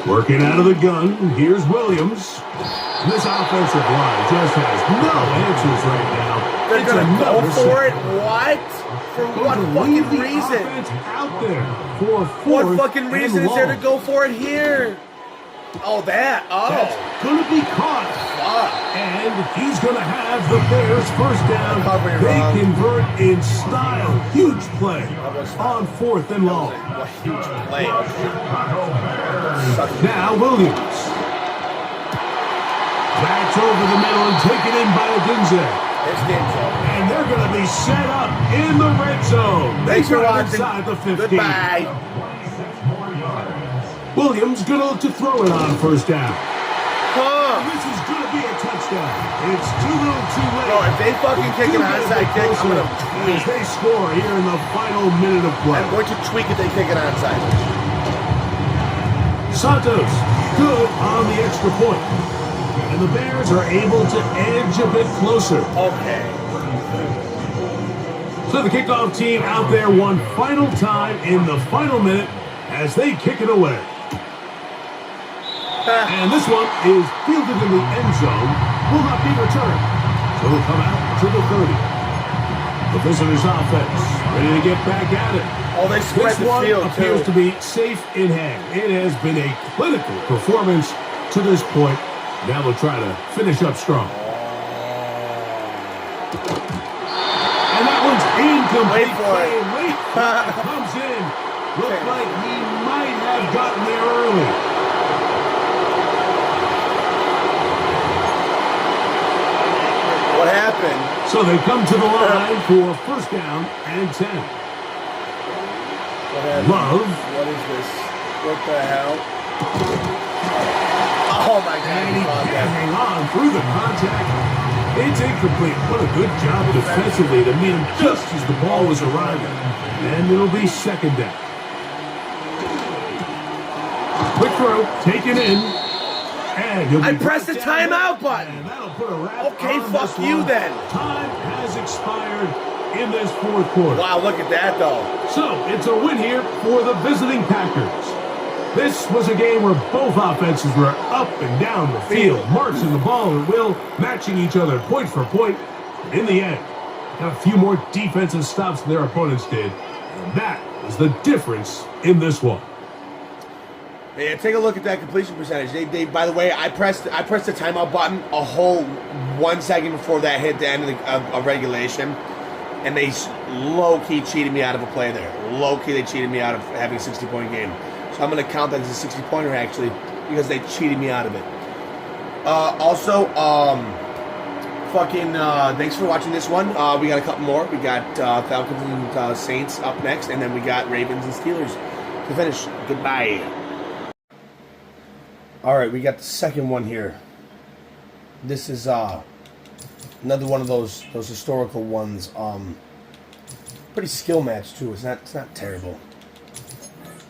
Working out of the gun, here's Williams. This offensive line just has no answers right now. They're It's going to go another for sack. it? What? For what Going to fucking leave the reason? offense out there for fourth What fucking and reason is there to long. go for it here? Oh, that. That's Oh. going to be caught. Fuck. And he's going to have the Bears first down. Covering They wrong. convert in style. Huge play on fourth and long. What a huge play. Now Williams. That's over the middle and taken in by Odunze. It's Denzel. And they're going to be set up in the red zone. Thanks They for got watching. inside the 15. Goodbye. Williams going to look to throw it on first down. Huh. This is going to be a touchdown. It's too little too late. Bro, if they fucking kick an onside kick, I'm going to As tweak. they score here in the final minute of play. I'm going to tweak if they kick an onside. Santos, good on the extra point. And the Bears are able to edge a bit closer. Okay. So the kickoff team out there one final time in the final minute as they kick it away. And this one is fielded in the end zone, will not be returned. So it'll come out to the 30. The visitors' offense ready to get back at it. Oh, they spread This the one field, appears too. to be safe in hand. It has been a clinical performance to this point. Now they'll try to finish up strong. And that one's incomplete. Wait for it. Wait, comes in. Looked like he might have gotten there early. What happened? So they come to the line for first down and 10. What happened? Love. What is this? What the hell? Oh my God. And he he caught can't that. hang on through the contact. It's incomplete. What a good job defensively to meet him just as the ball was arriving. And it'll be second down. Quick throw, taken in. And he'll be I pressed the brought down. timeout button. And that'll put a wrap Okay, on fuck this you one. then. Time has expired in this fourth quarter. Wow, look at that though. So, it's a win here for the visiting Packers. This was a game where both offenses were up and down the field, marching the ball at will, matching each other point for point. In the end, got a few more defensive stops than their opponents did. And that was is the difference in this one. Yeah, take a look at that completion percentage. They by the way, I pressed the timeout button a whole 1 second before that hit the end of regulation, and they low-key cheated me out of a play there. Low-key, they cheated me out of having a 60-point game. So I'm going to count that as a 60-pointer, actually, because they cheated me out of it. Thanks for watching this one. We got a couple more. We got Falcons and Saints up next, and then we got Ravens and Steelers to finish. Goodbye. All right, we got the second one here. This is another one of those historical ones. Pretty skill match too. It's not terrible.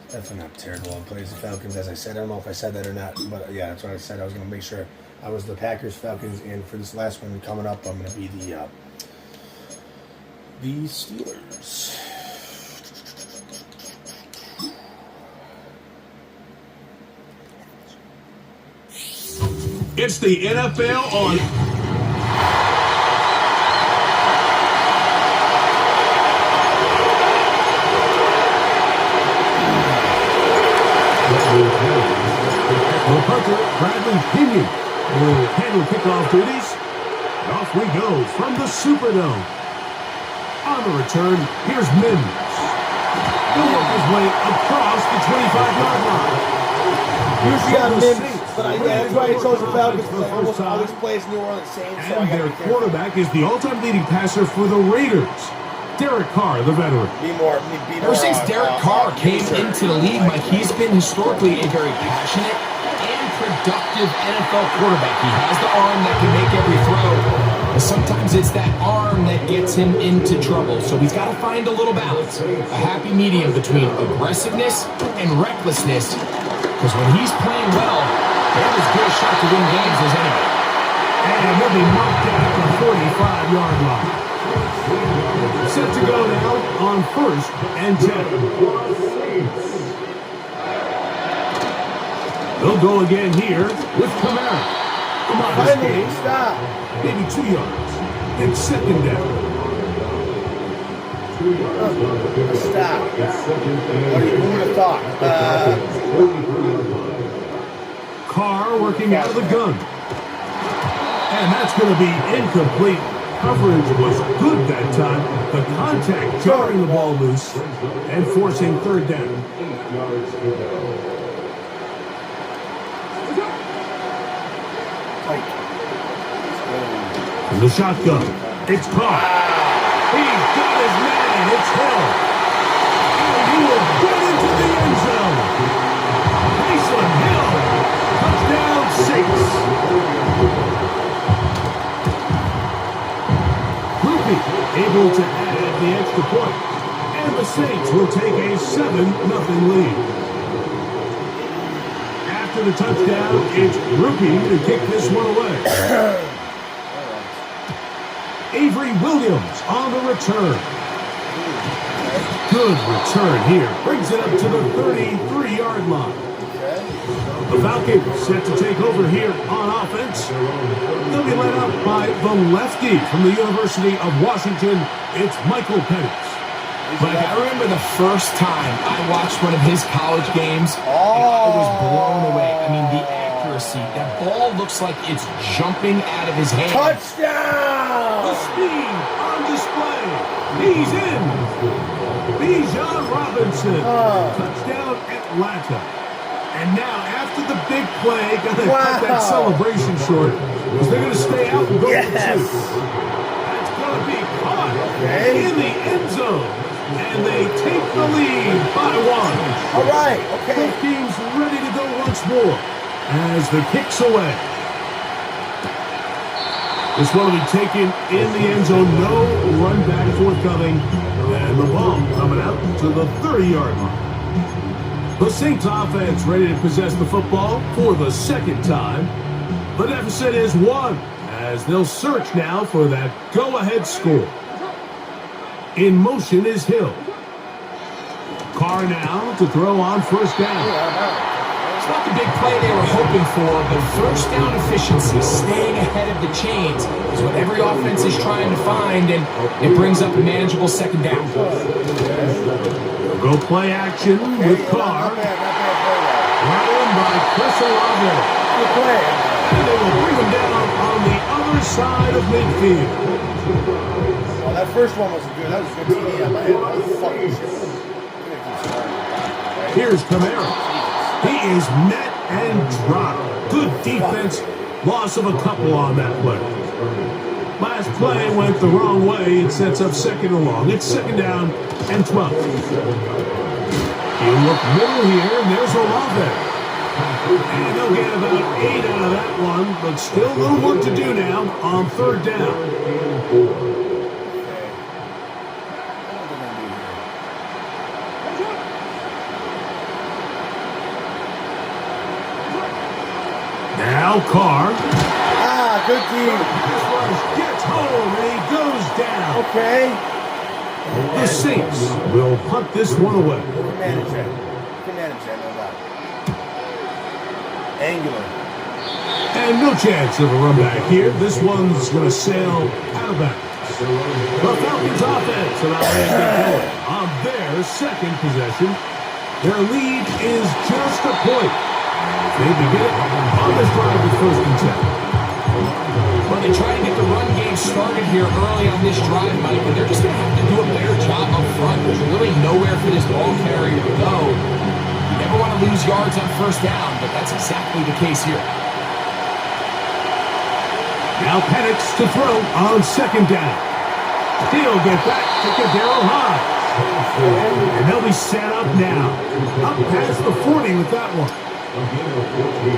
Definitely not terrible. It plays the Falcons, as I said. I don't know if I said that or not, but yeah, that's what I said. I was going to make sure I was the Packers, Falcons, and for this last one coming up, I'm going to be the Steelers. It's the NFL on. The punter, Bradley Pinion, will handle kickoff duties. And off we go from the Superdome. On the return, here's Mims. He'll work his way across the 25-yard line. Usually I'm Mims, but that's why I chose the Falcons, because I almost always plays New Orleans Saints. And their quarterback is the all-time leading passer for the Raiders, Derek Carr, the veteran. Ever since Derek Carr came into the league, Mike, he's been historically a very passionate and productive NFL quarterback. He has the arm that can make every throw, but sometimes it's that arm that gets him into trouble. So he's got to find a little balance, a happy medium between aggressiveness and recklessness, because when he's playing well, they're as good a shot to win games as anyone. And he'll be knocked down at the 45-yard line. Set to go now on 1st and 10. They'll go again here with Kamara. Finally, stop. Maybe 2 yards. And 2nd down. Stop. Who would have thought? Carr working out of the gun. And that's going to be incomplete. Coverage was good that time. The contact jarring the ball loose and forcing 3rd down. From the shotgun, it's caught. He's got his man. It's Hill. And he will get into the end zone. Mason Hill. Touchdown 6. Able to add the extra point. And the Saints will take a 7-0 lead. After the touchdown, it's Rookie to kick this one away. Avery Williams on the return. Good return here. Brings it up to the 33-yard line. The Falcons set to take over here on offense. They'll be led up by the lefty from the University of Washington. It's Michael Penix. But I remember the first time I watched one of his college games, and I was blown away. I mean, the accuracy. That ball looks like it's jumping out of his hand. Touchdown! The speed on display. He's in. Bijan Robinson. Touchdown Atlanta. And now, after the big play, got to cut that celebration short, because they're going to stay out and go for 2. That's going to be caught in the end zone. And they take the lead by 1. All right, okay. Both teams ready to go once more as the kick's away. This one will be taken in the end zone. No run back forthcoming. And the ball coming out to the 30-yard line. The Saints offense ready to possess the football for the 2nd time. The deficit is 1 as they'll search now for that go-ahead score. In motion is Hill. Carr now to throw on 1st down. It's not the big play they were hoping for, but first down efficiency, staying ahead of the chains, is what every offense is trying to find, and it brings up a manageable second down. Go play action with Carr. Brought in by Chris Olave. Good play. And they will bring him down on the other side of midfield. Oh, that first one was good. That was a good TD on my head. Holy fucking shit. Here's Camara. He is met and dropped. Good defense. Loss of a couple on that play. Last play went the wrong way. It sets up second and long. It's second down and 12. You look middle here, and there's Olave. And they'll get about 8 out of that one, but still a little work to do now on third down. Now Carr. Ah, good team. This rush gets home and he goes down. Okay. The Saints will punt this one away. You can manage that. You can manage that, no doubt. Angular. And no chance of a run back here. This one's going to sail out of bounds. The Falcons offense about to get going on their second possession. Their lead is just a point. They begin it on this drive with first and 10. Well, they try to get the run game started here early on this drive, Mike, and they're just going to have to do a better job up front. There's really nowhere for this ball carrier to go. You never want to lose yards on first down, but that's exactly the case here. Now Penix to throw on second down. He'll get back to Kadero High. And they'll be set up now. Up past the 40 with that one.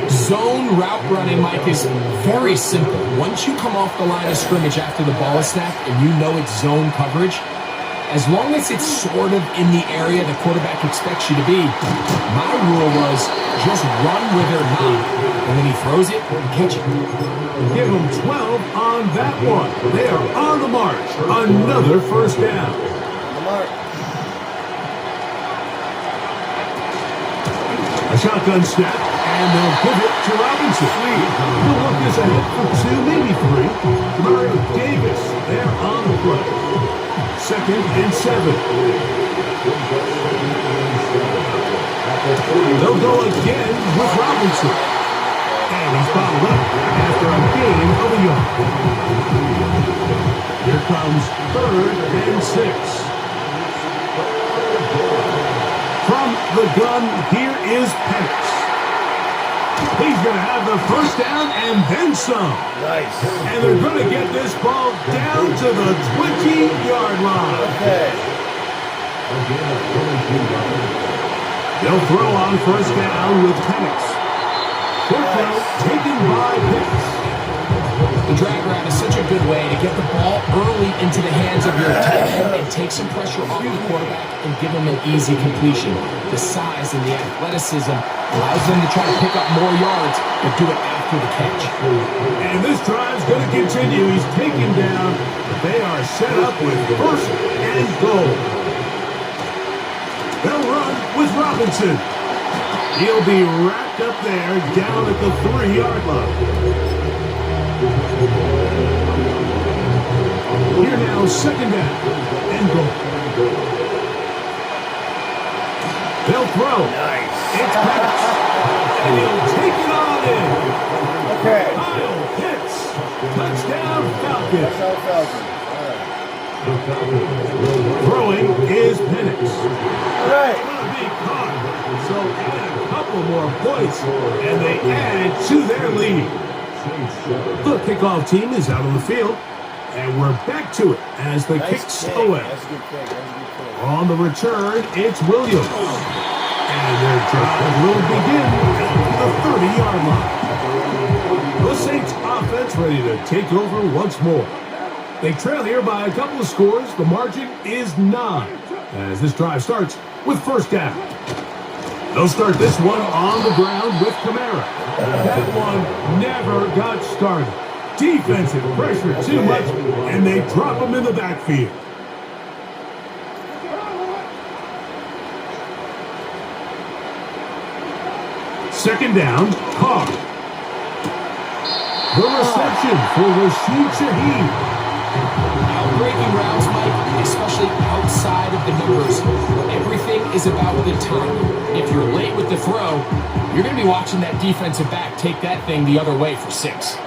Zone route running, Mike, is very simple. Once you come off the line of scrimmage after the ball is snapped and you know it's zone coverage, as long as it's sort of in the area the quarterback expects you to be, my rule was just run with it or not. And when he throws it, catch it. Give them 12 on that one. They are on the march. Another first down. On the mark. A shotgun snap, and they'll give it to Robinson. He'll look this ahead for 2, maybe 3. Mario Davis, they're on the play. Second and 7. They'll go again with Robinson. And he's bottled up after a gain of a yard. Here comes third and 6. From the gun, here is Penix. He's going to have the first down and then some. Nice. And they're going to get this ball down to the 20-yard line. Okay. They'll throw on first down with Penix. Short throw taken by Penix. The drag route is such a good way to get the ball early into the hands of your tight end and take some pressure off the quarterback and give him an easy completion. The size and the athleticism allows them to try to pick up more yards, but do it after the catch. And this drive's going to continue. He's taken down, but they are set up with first and goal. They'll run with Robinson. He'll be wrapped up there down at the 3-yard line. Here now, second down and goal. They'll throw. Nice. It's Penix. And he'll take it on in. Okay. Kyle Pitts. Touchdown Falcons. That's how Falcons. Throwing is Penix. All right. What a big caught. So add a couple more points, and they add to their lead. The kickoff team is out on the field, and we're back to it as the kicks kick. away. That's a good kick. That's a good kick. On the return, it's Williams. And their drive will begin at the 30-yard line. The Saints offense ready to take over once more. They trail here by a couple of scores. The margin is 9 as this drive starts with first down. They'll start this one on the ground with Camara. That one never got started. Defensive pressure too much, and they drop him in the backfield. Second down, Carr. The reception for Rashid Shaheed. Breaking routes, Mike, especially outside of the numbers, everything is about the timing. If you're late with the throw, you're going to be watching that defensive back take that thing the other way for 6.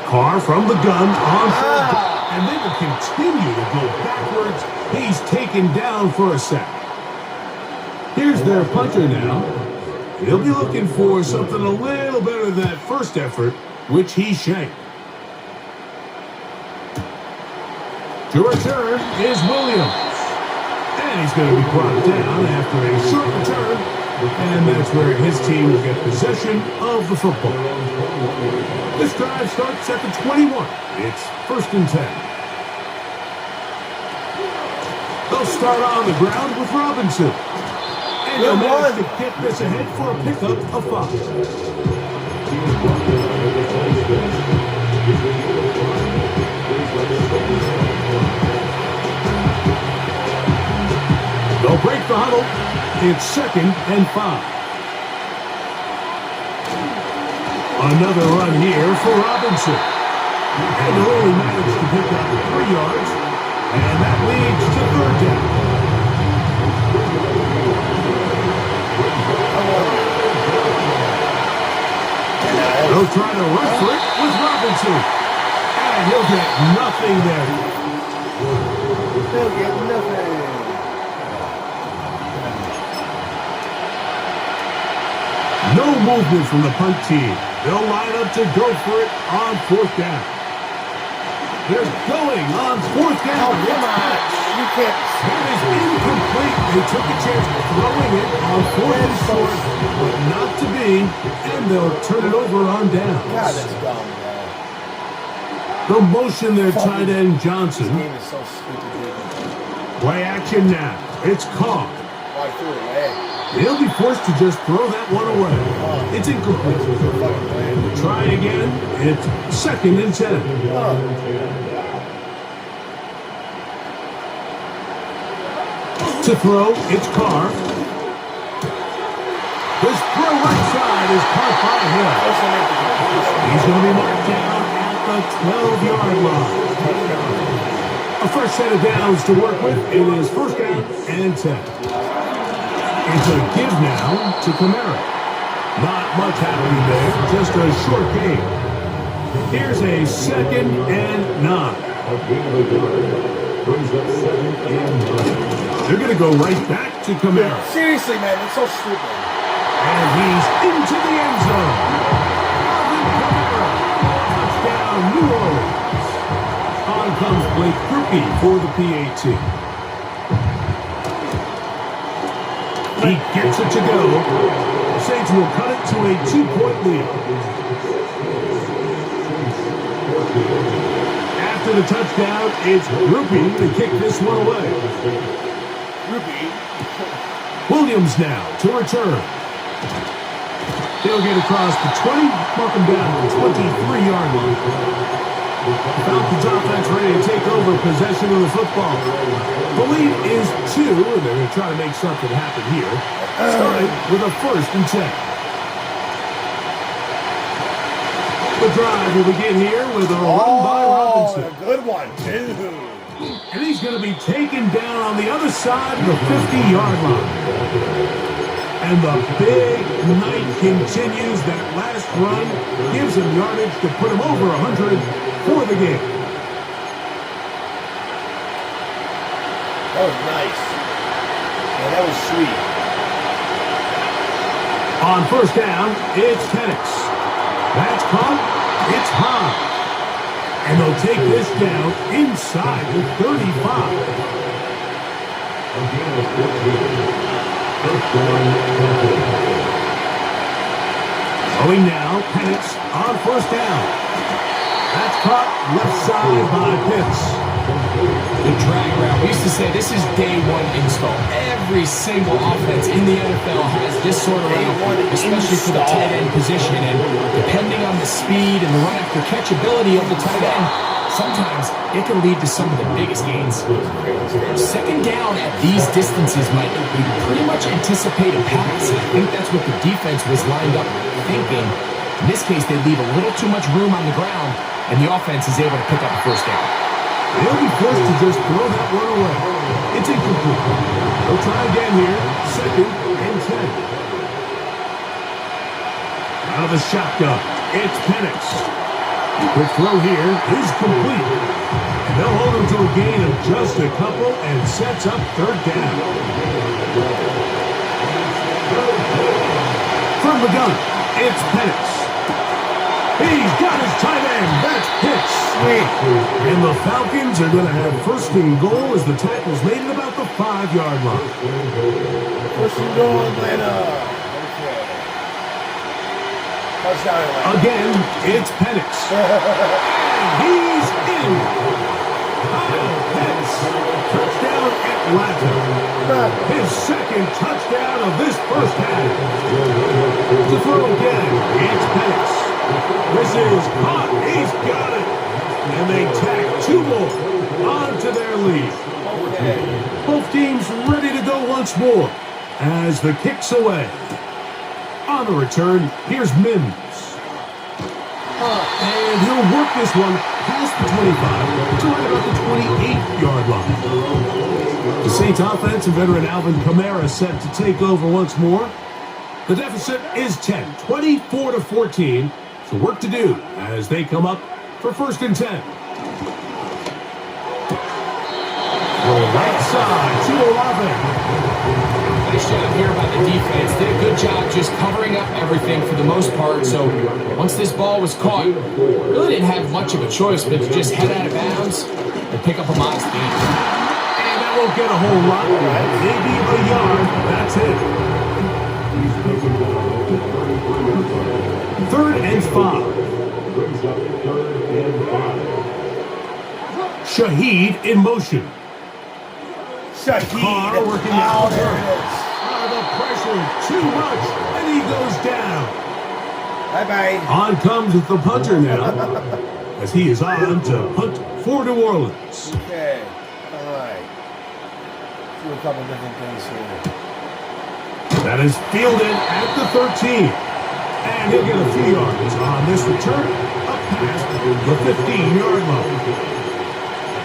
Carr from the gun on third down, and they will continue to go backwards. He's taken down for a sack. Here's their punter now. He'll be looking for something a little better than that first effort, which he shanked. To return is Williams. And he's going to be brought down after a short return. And that's where his team will get possession of the football. This drive starts at the 21. It's 1st and 10. They'll start on the ground with Robinson. And he'll manage to get this ahead for a pickup of 5. They'll break the huddle. It's 2nd and 5. Another run here for Robinson. And he'll only manage to pick up 3 yards. And that leads to 3rd down. They'll try to rush for it with Robinson. And he'll get nothing there. He'll get nothing. No movement from the punt team. They'll line up to go for it on 4th down. They're going on 4th down. Oh, come on. You can't. That is incomplete. They took a chance of throwing it on 4th and short, but not to be, and they'll turn it over on downs. God, that's dumb, bro. The motion their tight end Johnson. This game is so stupid, dude. Play action now. It's Carr. Why threw it away? He'll be forced to just throw that one away. It's incomplete. Try again. It's 2nd and 10. To throw, it's Carr. His throw right side is caught by Hill. He's going to be marked down at the 12-yard line. A fresh set of downs to work with. It is 1st down and 10. It's a give now to Kamara. Not much happening there, just a short game. Here's a 2nd and 9. They're going to go right back to Kamara. Seriously, man, it's so stupid. And he's into the end zone. Kamara. Touchdown, New Orleans. On comes Blake Grupe for the PAT. He gets it to go. Saints will cut it to a 2-point lead. After the touchdown, it's Grupe to kick this one away. Williams now to return. He'll get across the 20, mark him down at the 23-yard line. Falcons offense ready to take over possession of the football. The lead is 2, and they're going to try to make something happen here. Starting with a 1st and 10. The drive will begin here with a run by Robinson. A good one, too. And he's going to be taken down on the other side of the 50-yard line. And the big night continues. That last run gives him yardage to put him over 100 for the game. That was nice. Yeah, that was sweet. On 1st down, it's Penix. That's caught. It's high. And they'll take this down inside the 35. Throwing now, Penix on 1st down. That's caught left side by Pitts. the drag route. We used to say this is day one install. Every single offense in the NFL has this sort of route, especially for the tight end position. And depending on the speed and the run after catch ability of the tight end, sometimes it can lead to some of the biggest gains. Second down at these distances, Mike, we pretty much anticipate a pass. I think that's what the defense was lined up thinking. In this case, they leave a little too much room on the ground, and the offense is able to pick up the first down. They'll be forced to just throw that one away. It's incomplete. They'll try again here. 2nd and 10. Out of the shotgun, it's Penix. Quick throw here is complete. And they'll hold him to a gain of just a couple and sets up 3rd down. From the gun, it's Penix. He's got his tight end. That's pitch. Sweet. And the Falcons are going to have 1st and goal as the tackle's made at about the 5-yard line. 1st and goal, Atlanta. Okay. Touchdown, Atlanta. Again, it's Penix. And he's in. Kyle Pitts. Touchdown, Atlanta. His 2nd touchdown of this first half. To throw again, it's Penix. This is caught. He's got it. And they tack 2 more onto their lead. Okay. Both teams ready to go once more as the kick's away. On the return, here's Mims. And he'll work this one past the 25 to right about the 28-yard line. The Saints offense and veteran Alvin Kamara set to take over once more. The deficit is 10, 24-14. So work to do as they come up for 1st and 10. Right side to Olave. Nice job here by the defense. Did a good job just covering up everything for the most part. So once this ball was caught, really didn't have much of a choice but to just head out of bounds and pick up a modest gain. And that won't get a whole lot. Maybe a yard. That's it. 3rd and 5. Shaheed in motion. Carr working out the pressure too much, and he goes down. Bye-bye. On comes the punter now, as he is on to punt for New Orleans. Okay. All right. Do a couple different things here. That is fielded at the 13. And he'll get a few yards on this return up past the 15-yard line.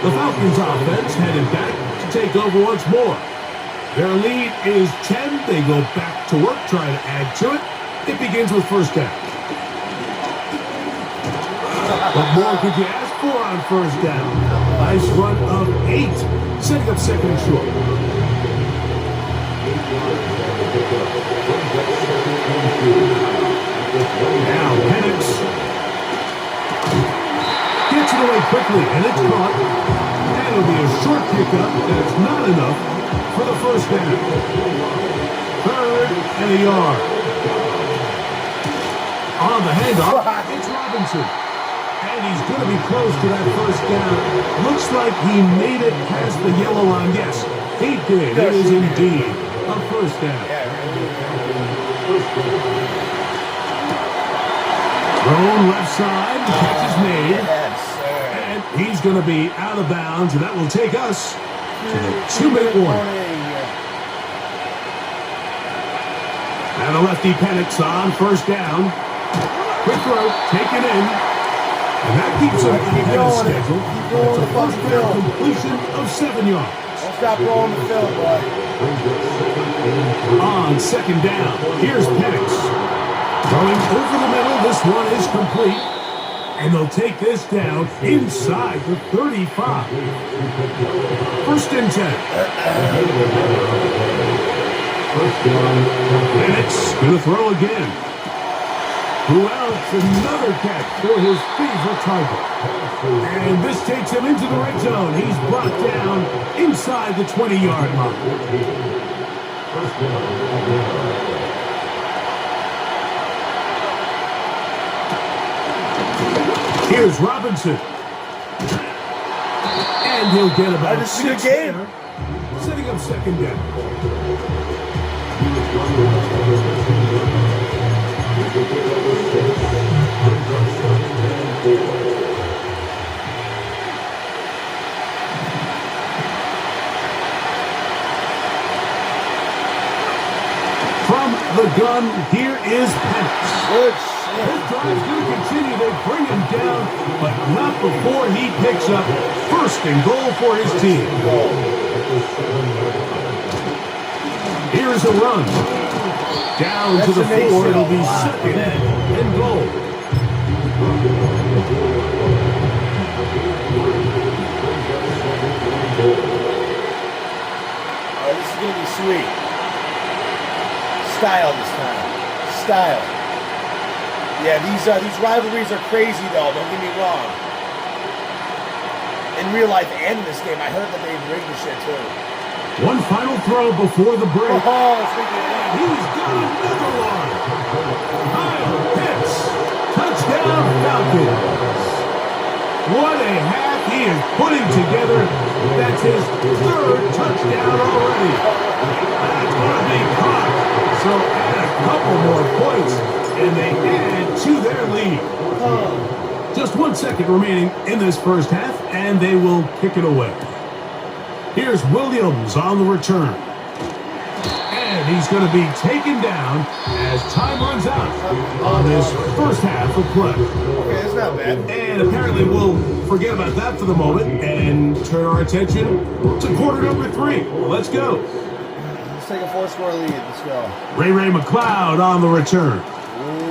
The Falcons offense headed back to take over once more. Their lead is 10. They go back to work, trying to add to it. It begins with 1st down. What more could you ask for on 1st down? Nice run of 8, setting up 2nd and short. Now Penix gets it away quickly, and it's caught. And it'll be a short pickup. That's not enough for the 1st down. 3rd and a yard. On the handoff, it's Robinson. And he's going to be close to that 1st down. Looks like he made it past the yellow line. Yes, he did. It is indeed a 1st down. Thrown left side, the catch is made, and he's going to be out of bounds, and that will take us to the 2-minute warning. And the lefty Penix on 1st down. Quick throw, taken in, and that keeps him ahead of schedule. It's a 1st down completion of 7 yards. Don't stop rolling the film, boy. On 2nd down, here's Penix. Going over the middle, this one is complete. And they'll take this down inside the 35. 1st and 10. Penix going to throw again. Who else? Another catch for his favorite target. And this takes him into the red zone. He's brought down inside the 20-yard line. Here's Robinson. And And he'll get about This is a 6 game. there, setting up second down. From the gun, here is Penix. Good This shit. drive's going to continue. They bring him down, but not before he picks up first and goal for his team. Here's a run. Down to the That makes 4. it It'll a be lot, second man. and goal. Oh, this is going to be sweet. Style this time. Style. Yeah, these rivalries are crazy, though. Don't get me wrong. In real life and in this game, I heard that they rigged the shit, too. One final throw before the break. Oh, it's going to be He's got another one. Kyle Pitts. Touchdown Falcons. What a half he is putting together. That's his 3rd touchdown already. That's going to be caught. So add a couple more points, and they add to their lead. Just 1 second remaining in this first half, and they will kick it away. Here's Williams on the return. And he's going to be taken down as time runs out on this first half of play. Okay, it's not bad. And apparently we'll forget about that for the moment and turn our attention to quarter number 3. Let's go. Let's take a 4-score lead. Let's go. Ray McLeod on the return. Ooh.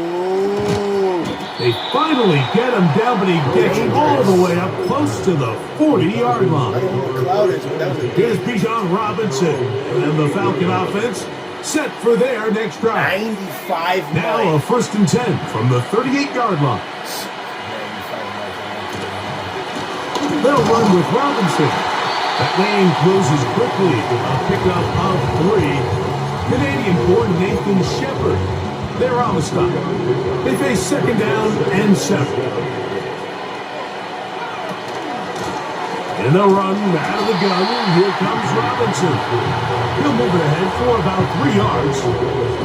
They finally get him down, but he gets all the way up close to the 40-yard I line. don't know what cloud is, but that was a Here's Bijan Robinson, and the Falcon offense set for their next drive. 95 Now a 1st and 10 from the 38-yard line. They'll run with Robinson. That lane closes quickly. A pickup of 3. Canadian-born Nathan Shepard. They're on the stop. They face second down and 7. And they'll run out of the gun. Here comes Robinson. He'll move it ahead for about 3 yards.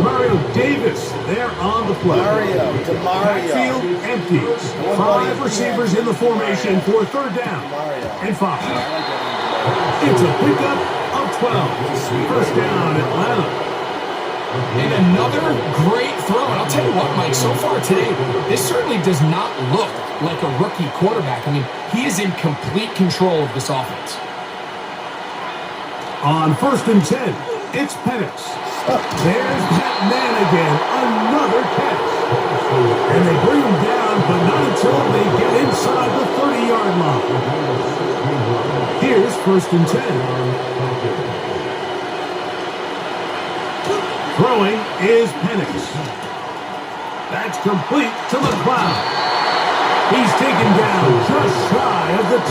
Mario Davis there on the play. Backfield empties. 5 receivers in the formation for 3rd down and 5. It's a pickup of 12. First down, Atlanta. And another great throw. And I'll tell you what, Mike, so far today, this certainly does not look like a rookie quarterback. I mean, he is in complete control of this offense. On 1st and 10, it's Penix. There's that man again, another catch. And they bring him down, but not until they get inside the 30-yard line. Here's 1st and 10. Throwing is Penix. That's complete to McLeod. He's taken down just shy of the 10.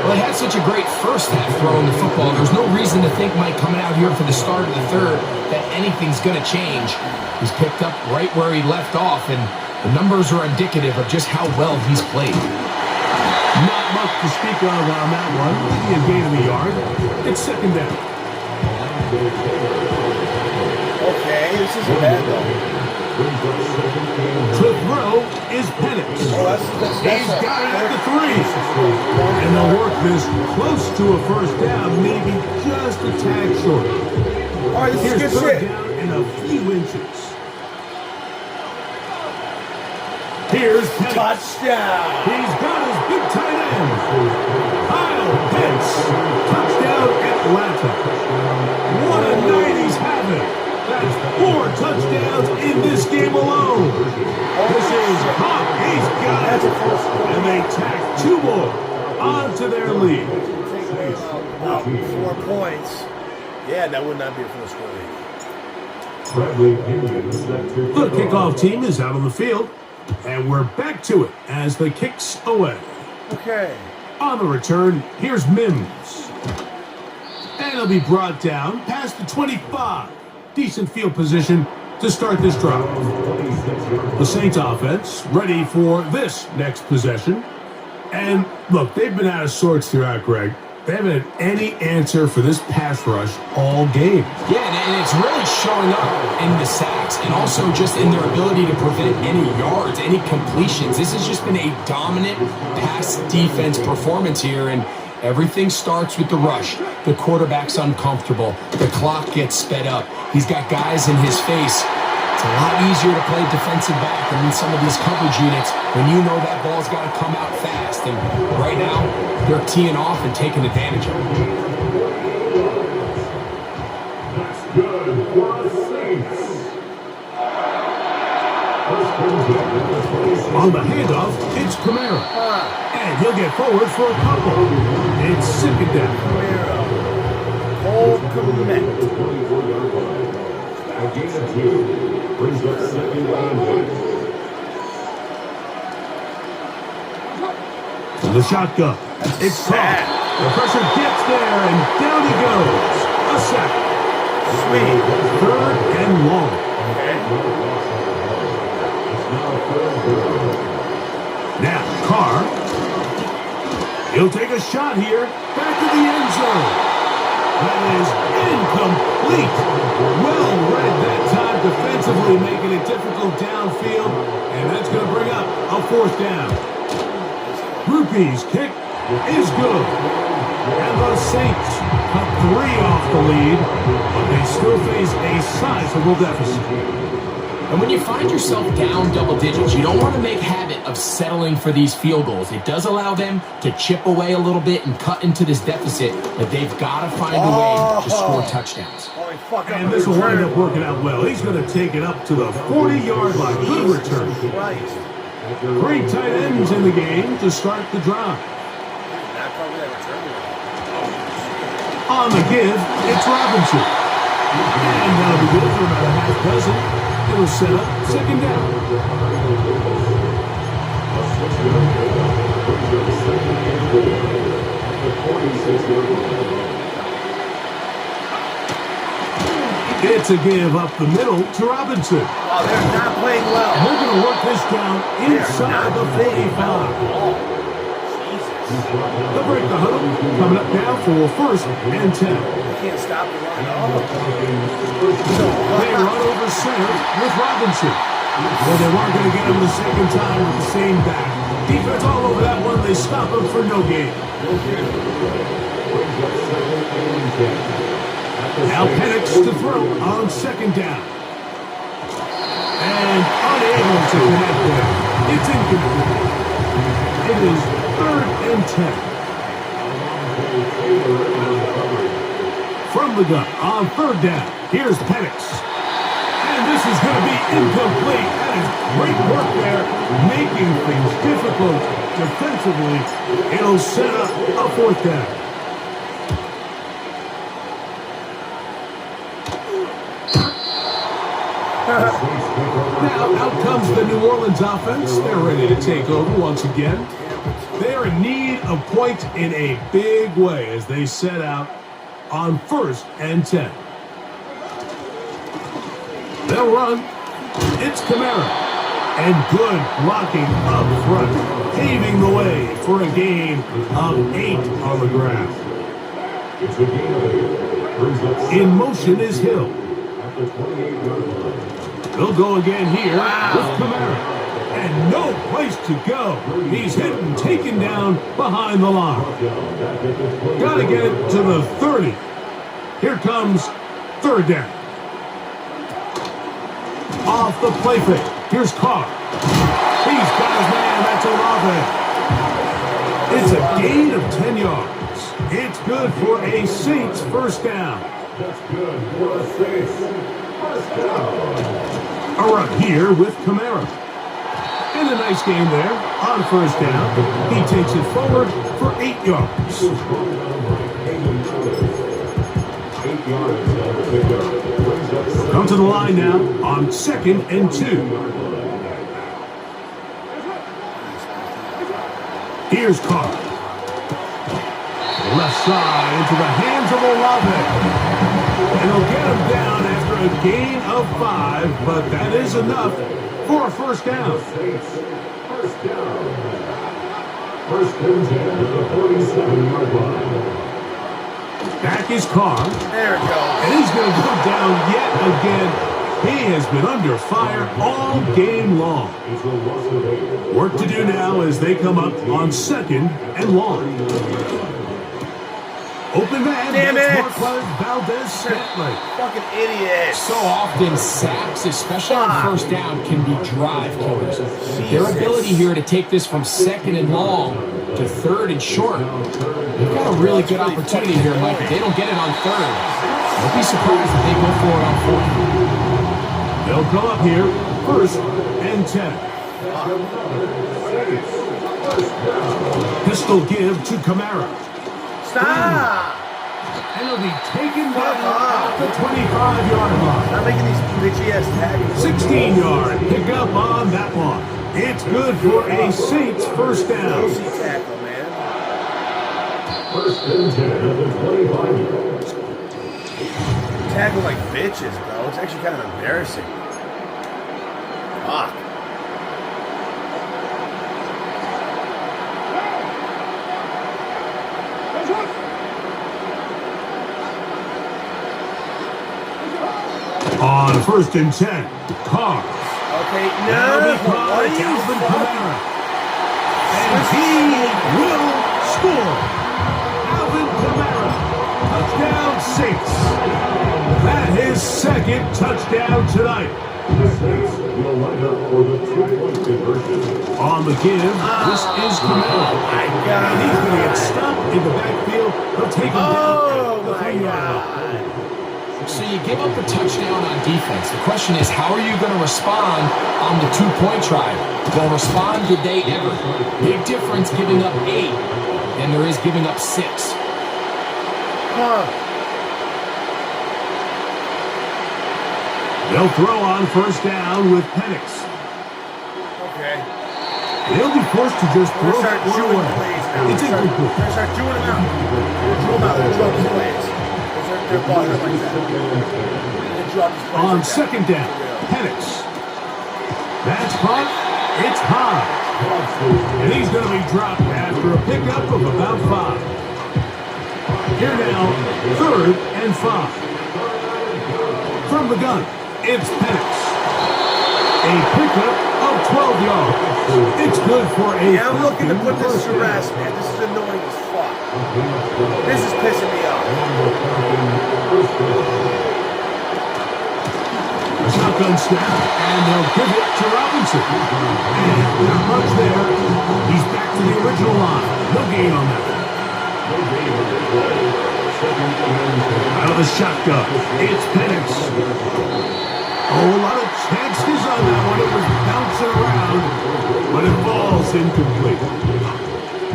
Well, he had such a great first half throwing the football. There's no reason to think, Mike, coming out here for the start of the 3rd, that anything's going to change. He's picked up right where he left off, and the numbers are indicative of just how well he's played. Not much to speak of on that one. Maybe a gain of a yard. It's second down. Okay, this isn't bad though. To throw is Penix. That's He's got it at the 3. And they'll work this close to a first down, maybe just a tad short. All right, this Here's is good 3rd shit. down in a few inches. Here's Penix. Touchdown. He's got his big tight end. Kyle Pitts. Touchdown Atlanta. What a night he's having. That's 4 touchdowns in this game alone. This is Hawk. He's got it. And they tack 2 more onto their lead. 4 points. Yeah, that would not be a 4-score lead. The kickoff team is out on the field, and we're back to it as the kicks away. Okay. On the return, here's Mims. And he'll be brought down past the 25. Decent field position to start this drive. The Saints offense ready for this next possession. And look, they've been out of sorts throughout, Greg. They haven't had any answer for this pass rush all game. Yeah, and it's really showing up in the sacks and also just in their ability to prevent any yards, any completions. This has just been a dominant pass defense performance here, and everything starts with the rush. The quarterback's uncomfortable. The clock gets sped up. He's got guys in his face. It's a lot easier to play defensive back than in some of these coverage units when you know that ball's got to come out fast. And right now, they're teeing off and taking advantage of it. That's good for the Saints. On the handoff, it's Kamara. And he'll get forward for a couple. It's second down. Oh, Kamara. A gain of 2 brings up second down. The shotgun. It's caught. The pressure gets there, and down he goes. A sack. Sweet. Third and long. Now, Carr. He'll take a shot here. Back to the end zone. That is incomplete. Well read that time defensively, making it difficult downfield. And that's going to bring up a fourth down. Rupee's kick is good. And the Saints cut 3 off the lead, but they still face a sizable deficit. And when you find yourself down double digits, you don't want to make habit of settling for these field goals. It does allow them to chip away a little bit and cut into this deficit, but they've got to find a way to score touchdowns. And this will wind up working out well. He's going to take it up to the 40-yard line. Good return. Great tight ends in the game to start the drive. On the give, it's Robinson. And that'll be good for about a half dozen. It'll set up second down. It's a give up the middle to Robinson. Oh, they're not playing well. And they're going to work this down inside the 45. They'll break the huddle. Coming up now for first and 10. Can't stop the run. They run over center with Robinson. Well, they weren't going to get him the second time with the same back. Defense all over that one. They stop him for no gain. Now Penix to throw on second down. And unable to connect there. It's incomplete. It is third and 10. From the gun on third down, here's Penix. And this is going to be incomplete. That is great work there, making things difficult defensively. It'll set up a fourth down. Now out comes the New Orleans offense. They're ready to take over once again. They're in need of points in a big way as they set out on first and 10. They'll run. It's Kamara. And good blocking up front, paving the way for a gain of 8 on the ground. In motion is Hill. They'll go again here with Kamara. And no place to go. He's hit and taken down behind the line. Got to get it to the 30. Here comes third down. Off the play fake. Here's Carr. He's got his man. That's Olave. It's a gain of 10 yards. It's good for a Saints first down. That's good for the Saints first down. A run here with Kamara. And a nice game there on first down. He takes it forward for 8 yards. 8 yards. Come to the line now on second and 2. Here's Carr. Left side into the hands of Olave. And he'll get him down after a gain of 5, but that is enough for a first down. First and 10 at the 47-yard line. Back is Carr. There it goes. And he's going to go down yet again. He has been under fire all game long. It's a loss of 8. Work to do now as they come up on 2nd and long. Open man. Damn that's it. Marquez Valdez-Scantling. Fucking idiot. So often sacks, especially on first down, can be drive killers. Their ability here to take this from 2nd and long to 3rd and short. They've got a really good opportunity here, Mike. If they don't get it on 3rd, don't be surprised if they go for it on 4th. They'll come up here 1st and 10. Pistol give to Kamara. Stop. And he'll be taken down at the 25-yard line. I'm making these bitchy-ass tackles. 16-yard pickup on that one. It's good for a Saints first down. Pussy tackle, man. First and 10 at the 25-yard. Tackle like bitches, bro. It's actually kind of embarrassing. Fuck. On 1st and 10, Carr. Okay, Now no. he caught What are you Calvin fucking? Kamara. And he will score. Alvin Kamara. Touchdown Saints. That is 2nd touchdown tonight. The Saints will line up for the 2-point conversion. On the give, this is Kamara. My And God. he's going to get stopped in the backfield. He'll take him down Oh, at the my 3-yard line. God. So you give up a touchdown on defense. The question is, how are you going to respond on the 2-point try? Well, respond did they ever? Big difference giving up 8 than there is giving up 6. Huh. They'll throw on 1st down with Penix. Okay. They'll be forced to just We're throw gonna start that one chewing away. plays now. It's We're incomplete. gonna start chewing them out. Chew them out. They're drop these plays. They're bugging like that. They drop these plays On like that. 2nd down, Penix. That's caught. It's high. And he's going to be dropped after a pickup of about 5. Here now, 3rd and 5. From the gun, it's Penix. A pickup of 12 yards. It's good for a Yeah, I'm looking to put this first to down. rest, man. This is annoying as fuck. This is pissing me off. A shotgun snap, and they'll give it to Robinson. And not much there. He's back to the original line. No gain on that. Out of the shotgun, it's Penix. Oh, a lot of chances on that one. It was bouncing around, but it falls incomplete.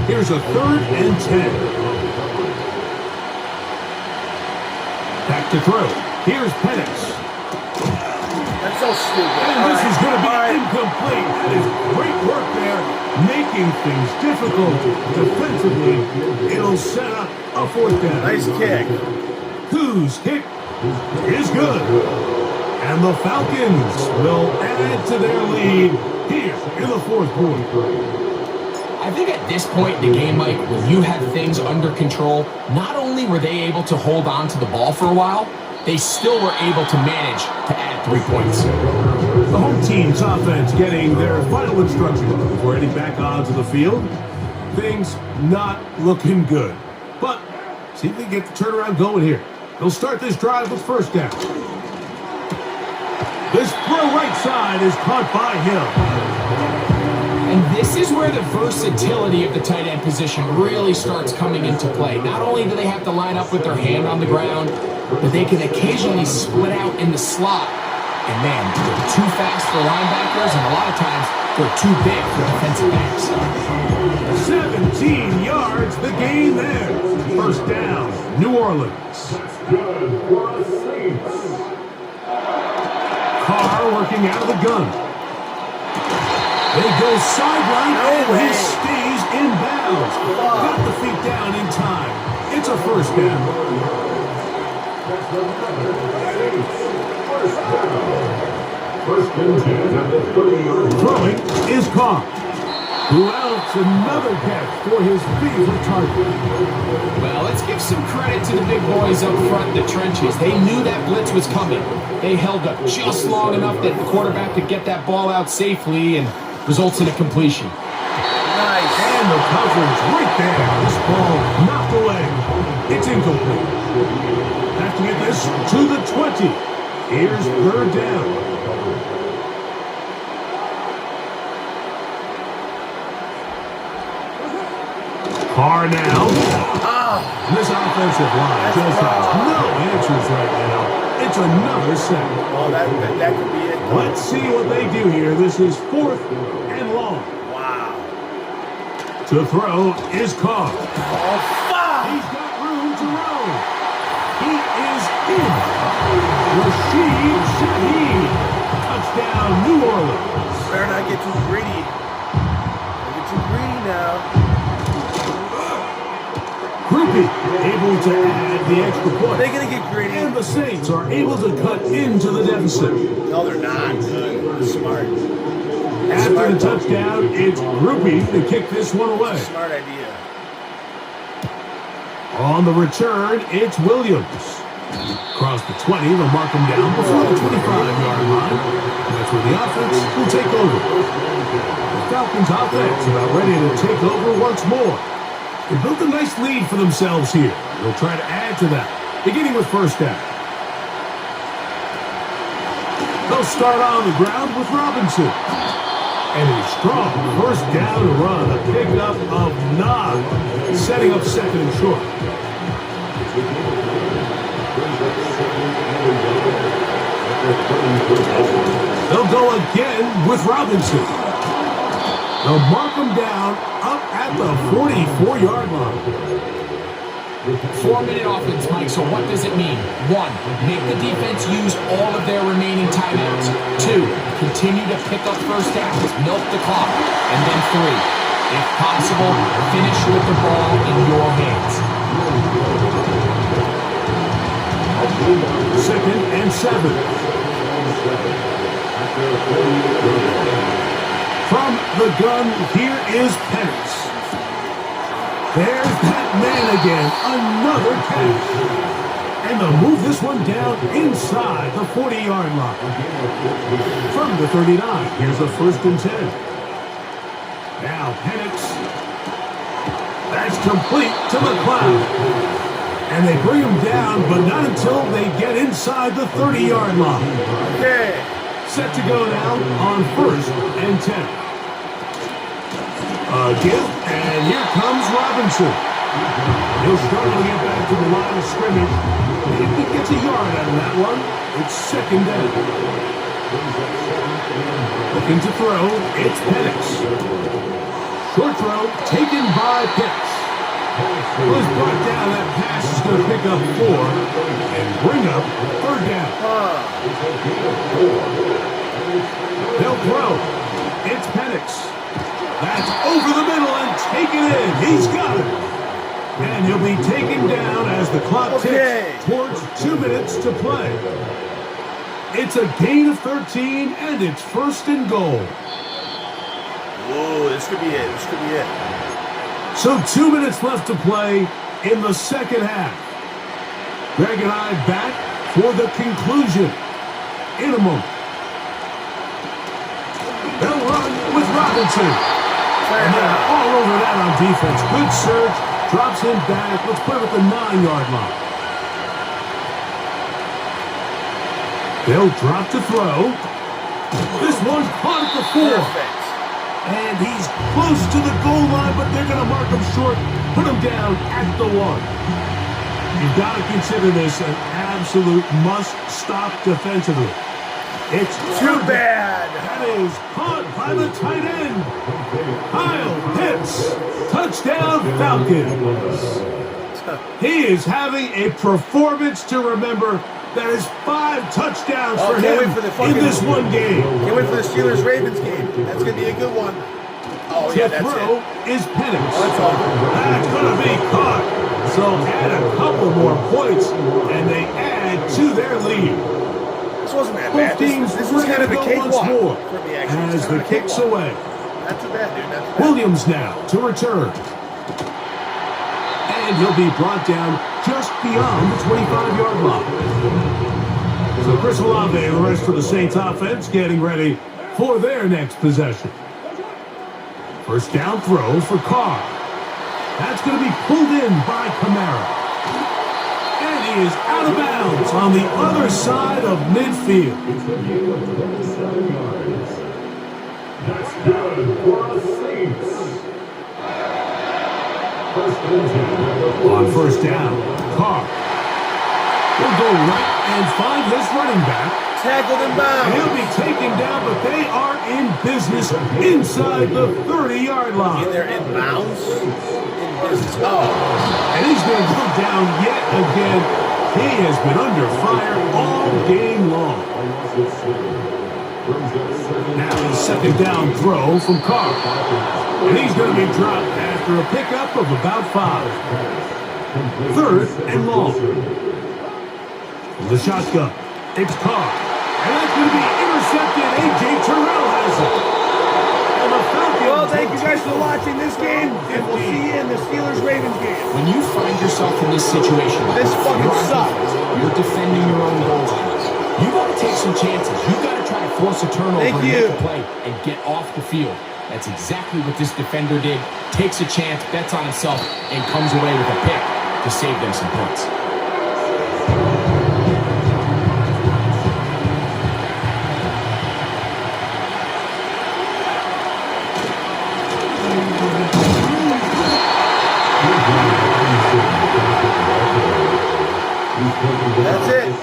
Here's a 3rd and 10. Back to throw. Here's Penix. That's so stupid. And this is going to be incomplete. That is great work there, making things difficult defensively. It'll set up a 4th down. Nice kick. Whose kick is good. And the Falcons will add to their lead here in the 4th quarter. I think at this point in the game, Mike, when you have things under control, not only were they able to hold on to the ball for a while, they still were able to manage to add 3 points. The home team's offense getting their final instructions before heading back onto the field. Things not looking good. But see if they get the turnaround going here. They'll start this drive with 1st down. This throw right side is caught by Hill. And this is where the versatility of the tight end position really starts coming into play. Not only do they have to line up with their hand on the ground, but they can occasionally split out in the slot. And man, they're too fast for linebackers, and a lot of times they're too big for defensive backs. 17 yards, the gain there. 1st down, New Orleans. Good for the Saints. Carr working out of the gun. They go sideline, No and way. he stays in bounds. Got the feet down in time. It's a 1st down. First and 10 at the 30-yard line. Throwing is Carr. Who else? Another catch for his favorite target. Well, let's give some credit to the big boys up front in the trenches. They knew that blitz was coming. They held up just long enough that the quarterback could get that ball out safely and results in a completion. Nice. And the coverage right there. This ball knocked away. It's incomplete. Have to get this to the 20. Here's third down. Carr now. This offensive line just has no answers right now. It's another sack. Oh, that could be it. Let's see what they do here. This is 4th and long. Wow. To throw is Carr. Oh, fuck! He's got room to roll. He is in. Rashid Shaheed. Touchdown, New Orleans. Better not get too greedy. Don't get too greedy now. Groupie able to add the extra point. They're going to get greedy. And the Saints are able to cut into the deficit. No, they're not. Good. They're smart. After the touchdown, it's Groupie to kick this one away. Smart idea. On the return, it's Williams. Across the 20, they'll mark him down before the 25-yard line. That's where the offense will take over. The Falcons' offense about ready to take over once more. They built a nice lead for themselves here. They'll try to add to that, beginning with first down. They'll start on the ground with Robinson. And a strong first down run, a pickup of 9, setting up second and short. They'll go again with Robinson. They'll mark him down up at the 44-yard line. 4-minute offense, Mike, so what does it mean? 1, make the defense use all of their remaining timeouts. 2, continue to pick up first downs, milk the clock. And then 3, if possible, finish with the ball in your hands. 2nd and 7. From the gun, here is Penix. There's that man again, another catch. And they'll move this one down inside the 40-yard line. From the 39, here's a 1st and 10. Now Penix. That's complete to the cloud. And they bring him down, but not until they get inside the 30-yard line. Okay. Set to go now on 1st and 10. Again, and here comes Robinson. He'll struggle to get back to the line of scrimmage. If he gets a yard out of that one, it's 2nd down. Looking to throw, it's Penix. Short throw taken by Pitts. Was brought down, that pass is going to pick up 4 and bring up 3rd down. They'll throw. It's Penix. That's over the middle and taken in. He's got it. And he'll be taken down as the clock ticks towards 2 minutes to play. It's a gain of 13, and it's 1st and goal. Whoa, this could be it. This could be it. So 2 minutes left to play in the second half. Greg and I back for the conclusion in a moment. They'll run with Robinson. And they're all over that on defense. Good search. Drops him back. Let's put him at the 9-yard line. They'll drop to throw. This one's caught at the 4. Perfect. And he's close to the goal line, but they're going to mark him short. Put him down at the 1. You've got to consider this an absolute must-stop defensively. It's Too bad. That is caught by the tight end. Kyle Pitts. Touchdown Falcons. He is having a performance to remember. That is 5 touchdowns for him in this one game. Can't wait for the Steelers-Ravens game. That's going to be a good one. Oh, yeah, that's throw it. is Penix. That's all. That's going to be caught. So add a couple more points, and they add to their lead. This wasn't that bad. This was kind of a cakewalk for me, actually. As the kicks away. Not too bad, dude. Not too bad. Williams now to return. And he'll be brought down just beyond the 25-yard line. So Chris Olave and the rest of the Saints offense getting ready for their next possession. First down throw for Carr. That's going to be pulled in by Kamara. And he is out of bounds on the other side of midfield. It's a gain of 27 yards. That's good for the Saints. On first down, Carr will go right and find his running back. Tackled him down. He'll be taken down, but they are in business inside the 30-yard line. They're in bounds. In business. Oh. And he's going to go down yet again. He has been under fire all game long. Now a second down throw from Carr. And he's going to be dropped after a pickup of about 5. Third and long. From the shotgun, it's Carr. And that's going to be intercepted. A.J. Terrell has it. And the Falcons. Well, thank you guys for watching this game, and we'll see you in the Steelers-Ravens game. When you find yourself in this situation, This fucking sucks. You're defending your own goals. You got to take some chances. You got to try to force a turnover Thank and you. make a play and get off the field. That's exactly what this defender did. Takes a chance, bets on himself, and comes away with a pick to save them some points. That's it.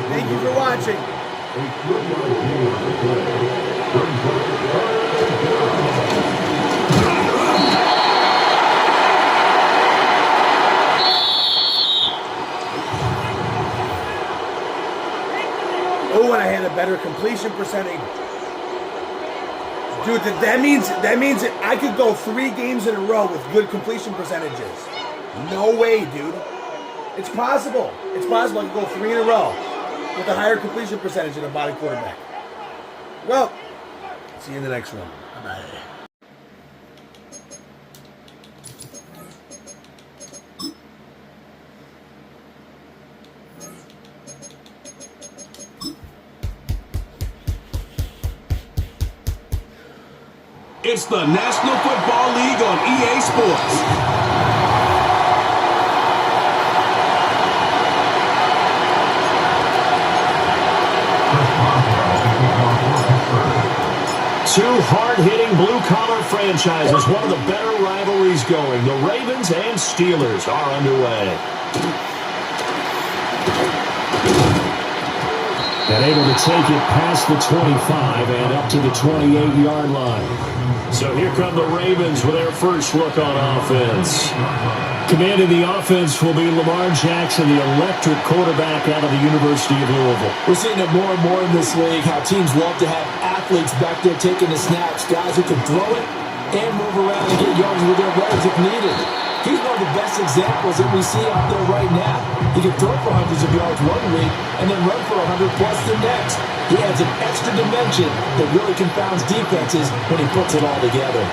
Thank you for watching. Oh, and I had a better completion percentage. Dude, that means that I could go 3 games in a row with good completion percentages. No way, dude. It's possible. It's possible I can go 3 in a row with a higher completion percentage than a body quarterback. Well, see you in the next one. Bye-bye. It's the National Football League on EA Sports. Two hard-hitting blue-collar franchises, one of the better rivalries going. The Ravens and Steelers are underway. And able to take it past the 25 and up to the 28-yard line. So here come the Ravens with their first look on offense. Commanding the offense will be Lamar Jackson, the electric quarterback out of the University of Louisville. We're seeing it more and more in this league, how teams love to have athletes back there taking the snaps, guys who can throw it and move around and get yards with their legs if needed. He's one of the best examples that we see out there right now. He can throw for hundreds of yards one week and then run for 100 plus the next. He adds an extra dimension that really confounds defenses when he puts it all together.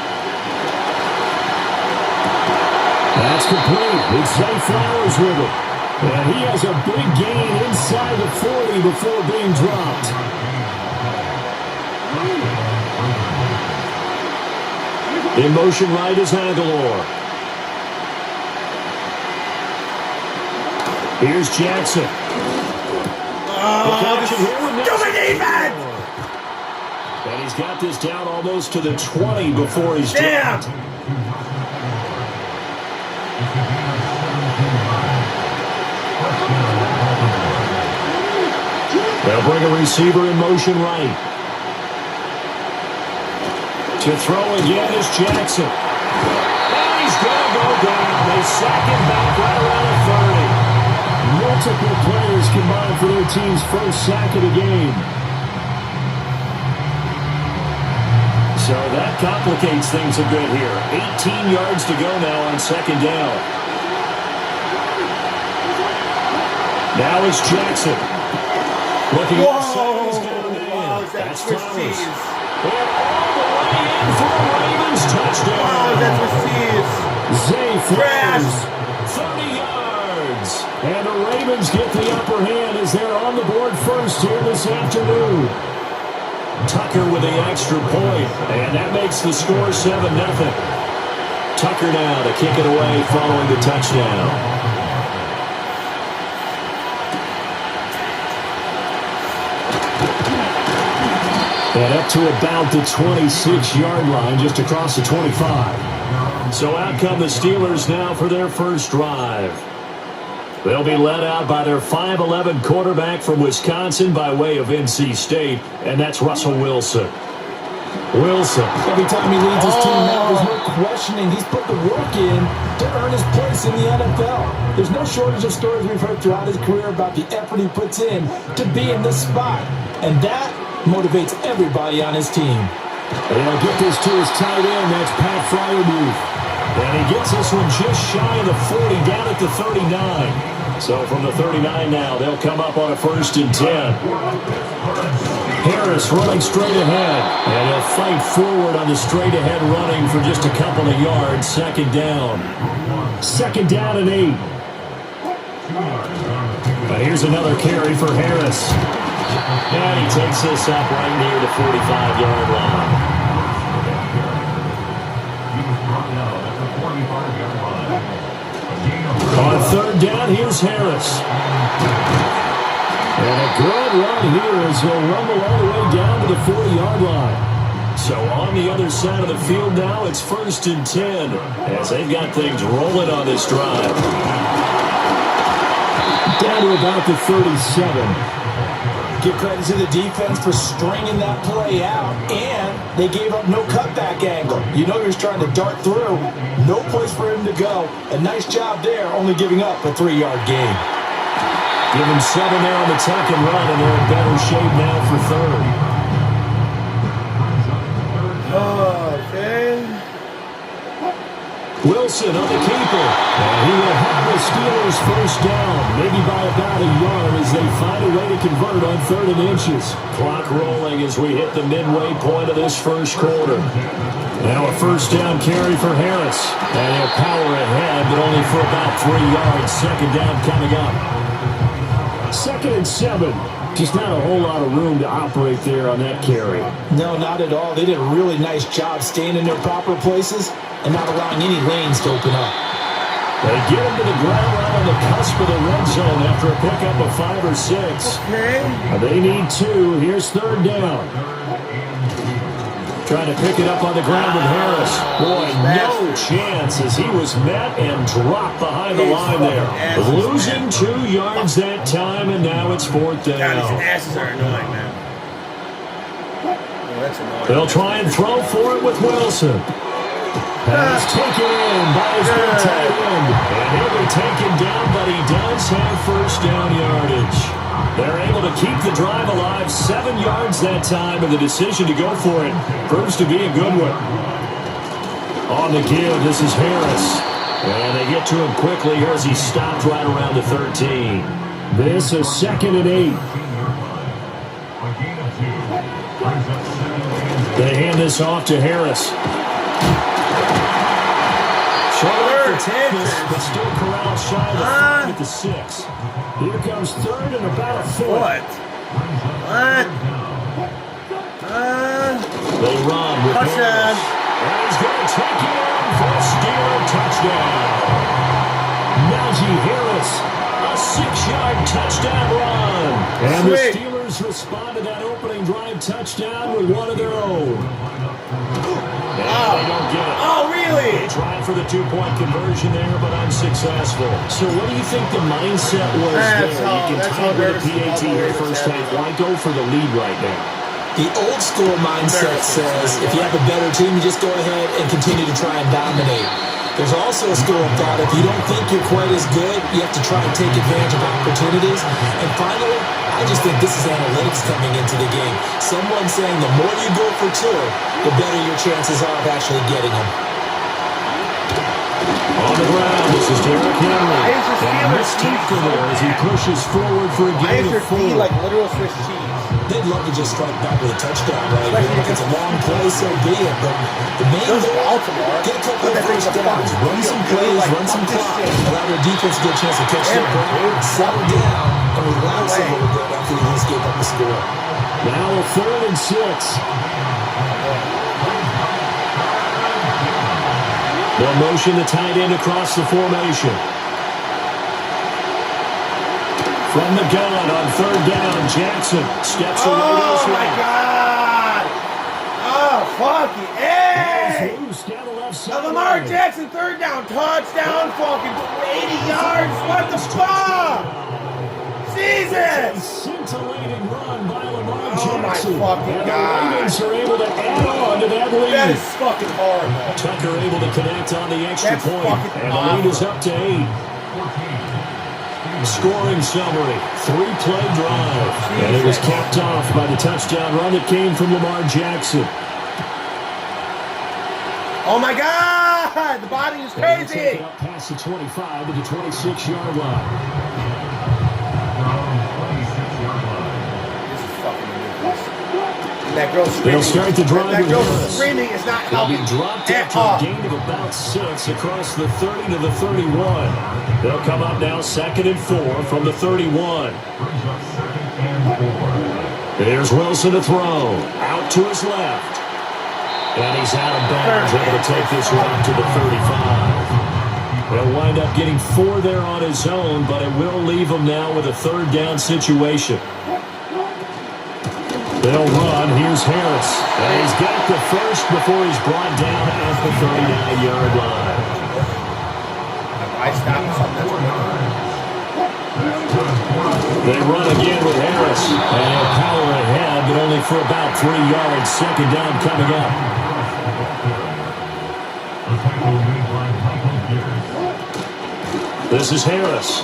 That's complete. It's Zay Flowers with it. And he has a big gain inside the 40 before being dropped. In motion right is Aguilar. Here's Jackson. And he's got this down almost to the 20 before he's dropped. They'll bring a receiver in motion right. To throw again is Jackson. And he's going to go down. They sack him back right around the 30. Multiple players combined for their team's first sack of the game. So that complicates things a bit here. 18 yards to go now on second down. Now it's Jackson. Looking inside, he's got a man. That's Thomas. And all the way in for the Ravens. touchdown. that's what Zay Trash. Flowers, 30 yards. And the Ravens get the upper hand as they're on the board first here this afternoon. Tucker with the extra point, and that makes the score 7-0. Tucker now to kick it away following the touchdown. And up to about the 26-yard line, just across the 25. So out come the Steelers now for their first drive. They'll be led out by their 5'11 quarterback from Wisconsin by way of NC State, and that's Russell Wilson. Every time he leads his team out, there's no questioning. He's put the work in to earn his place in the NFL. There's no shortage of stories we've heard throughout his career about the effort he puts in to be in this spot. And that motivates everybody on his team. And he'll get this to his tight end. That's Pat Fryermuth. And he gets this one just shy of the 40, down at the 39. So from the 39 now, they'll come up on a 1st and 10. Harris running straight ahead. And he'll fight forward on the straight ahead running for just a couple of yards. 2nd down. 2nd down and 8. But here's another carry for Harris. And he takes this up right near the 45-yard line. On 3rd down, here's Harris. And a good run here as he'll rumble all the way down to the 40-yard line. So on the other side of the field now, it's 1st and 10 as they've got things rolling on this drive. Down to about the 37. Give credit to the defense for stringing that play out, and they gave up no cutback angle. You know he was trying to dart through. No place for him to go. A nice job there, only giving up a 3-yard gain. Give him 7 there on the tuck and run, and they're in better shape now for 3rd. Okay. Wilson on the keeper. And he will have the Steelers 1st down, maybe by about a yard as they find a way to convert on 3rd and inches. Clock rolling as we hit the midway point of this 1st quarter. Now a 1st down carry for Harris. And he'll power ahead, but only for about 3 yards. 2nd down coming up. 2nd and 7. Just not a whole lot of room to operate there on that carry. No, not at all. They did a really nice job staying in their proper places and not allowing any lanes to open up. They get him to the ground right on the cusp of the red zone after a pickup of 5 or 6. Okay. They need 2. Here's 3rd down. Trying to pick it up on the ground with Harris. Boy, no chance as he was met and dropped behind the line there. Losing 2 yards that time, and now it's 4th down. God, these asses are annoying, man. Oh, that's annoying. They'll try and throw for it with Wilson. Pass taken in by his big tight end. And he'll be taken down, but he does have 1st down yardage. They're able to keep the drive alive, 7 yards that time, and the decision to go for it proves to be a good one. On the give, this is Harris. And they get to him quickly here as he stopped right around the 13. This is 2nd and 8. They hand this off to Harris. Short for 10, but still corralled shy of the 5 at the 6. Here comes 3rd and about a 4. What? They run with Touchdown. Harris. And he's going to take it in for a Steeler touchdown. Najee Harris, a 6-yard touchdown run. And the Steelers respond to that opening drive touchdown with one of their own. And they don't get it. Oh, really? They tried for the 2-point conversion there, but unsuccessful. So what do you think the mindset was there? You can tie with a PAT here first half. Why go for the lead right now? The old school mindset says if you have a better team, you just go ahead and continue to try and dominate. There's also a school of thought, if you don't think you're quite as good, you have to try and take advantage of opportunities. And finally, I just think this is analytics coming into the game. Someone saying the more you go for 2, the better your chances are of actually getting them. On the ground, this is Derrick Henry. And this tackle there as he pushes forward for a gain of 4. like literal Swiss cheese. They'd love to just strike back with a touchdown, right? If it's a long play, so be it. But the main goal Baltimore. Get a couple But of that thing's first a downs, fucking run some deal. plays, Like, run some fuck this clock, shit. allow their defense to get a chance to catch their breath, settle down, and relax a little bit after the escape up the score. Now a 3rd and 6. They'll motion the tight end across the formation. From the gun on 3rd down, Jackson steps away to his Oh, my right. God. Oh, fuck it. Hey! Loose down the left Now Lamar sideline. Jackson, 3rd down, touchdown, fucking 80 yards. What the fuck? A Jesus! scintillating run by Lamar Oh, my Jackson. fucking And the God. Ravens are able to add on to that lead. That is fucking horrible. Tucker able to connect on the extra That's point. fucking And the lead is awful. up to 8. Scoring summary, 3-play drive. And it was capped off by the touchdown run that came from Lamar Jackson. Oh, my God! The body is They take crazy. it up past the 25 to the 26-yard line. This is fucking ridiculous. That girl screaming. They'll start the drive That with girl Harris. screaming is not They'll helping be dropped at after all. a gain of about 6 across the 30 to the 31. They'll come up now 2nd and 4 from the 31. There's Wilson to throw. Out to his left. And he's out of bounds, able to take this one up to the 35. They'll wind up getting 4 there on his own, but it will leave him now with a 3rd down situation. They'll run. Here's Harris. And he's got the first before he's brought down at the 39-yard line. I stopped something. They run again with Harris. And he'll power ahead, but only for about 3 yards. 2nd down coming up. This is Harris.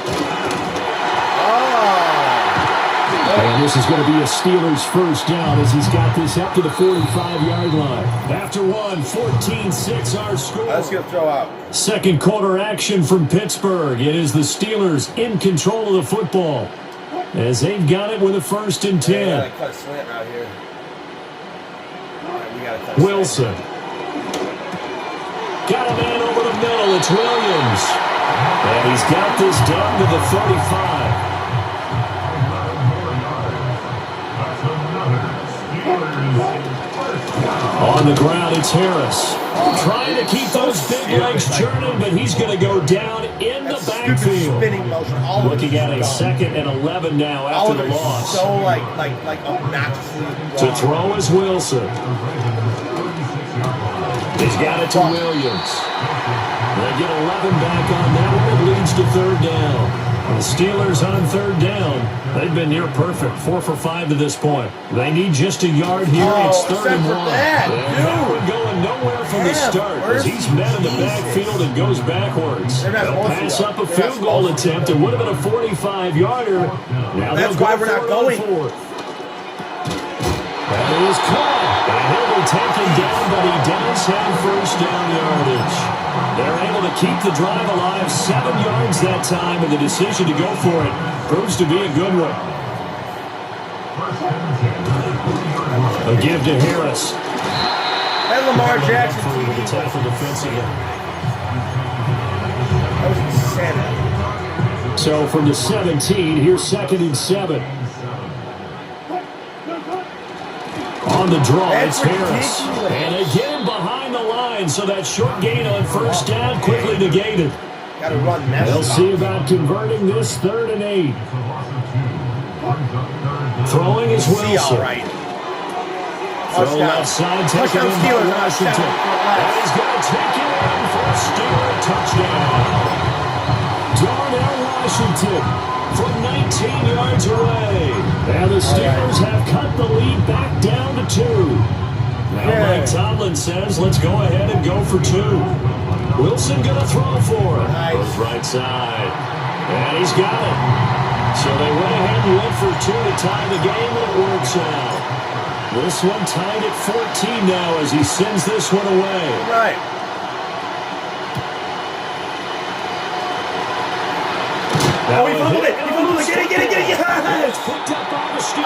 And this is going to be a Steelers first down as he's got this up to the 45-yard line. After one, 14-6 our score. Let's get a throw out. 2nd quarter action from Pittsburgh. It is the Steelers in control of the football as they've got it with a 1st and 10. We gotta cut a slant out here. All right, we gotta cut a Wilson. Got a man over the middle. It's Williams. And he's got this down to the 35. On the ground, it's Harris. Trying to keep those big legs churning, but he's going to go down in the Stupid backfield. spinning motion. All of Looking it at a is 2nd and 11 now all after of the it is loss. so like obnoxiously wrong. To throw is Wilson. He's got it to Williams. They get 11 back on that one. It leads to 3rd down. The Steelers on 3rd down. They've been near perfect. 4 for 5 to this point. They need just a yard here. It's 3rd and 1. That one going nowhere from the start as he's met in the backfield and goes backwards. They'll pass up a field goal attempt. It would have been a 45-yarder. Now That's why we're not going. That is caught. And he'll be taken down, but he does have 1st down yardage. They're able to keep the drive alive 7 yards that time, and the decision to go for it proves to be a good one. A give to Harris. And Lamar Jackson Free with the TD. tackle defensively. That was insanity. So from the 17, here's 2nd and 7. On the draw, That's it's Harris. ridiculous. And again behind the line, so that short gain on 1st down quickly negated. Gotta run that. They'll see about converting this 3rd and 8. Throwing is See Wilson. all right. Throw Touchdown. left side, taken Touchdown in by Steelers on Washington. 7 for less. And he's going to take it in for a Steeler touchdown. Darnell Washington from 19 yards away. And the Steelers have cut the lead back down to 2. Now Mike Tomlin says, let's go ahead and go for 2. Wilson going to throw for it. Nice. Goes right side. And he's got it. So they went ahead and went for 2 to tie the game, and it works out. This one tied at 14 now as he sends this one away. Right. Now He fumbled it. He fumbled it. Get it. It's picked up by the Steelers. Oh.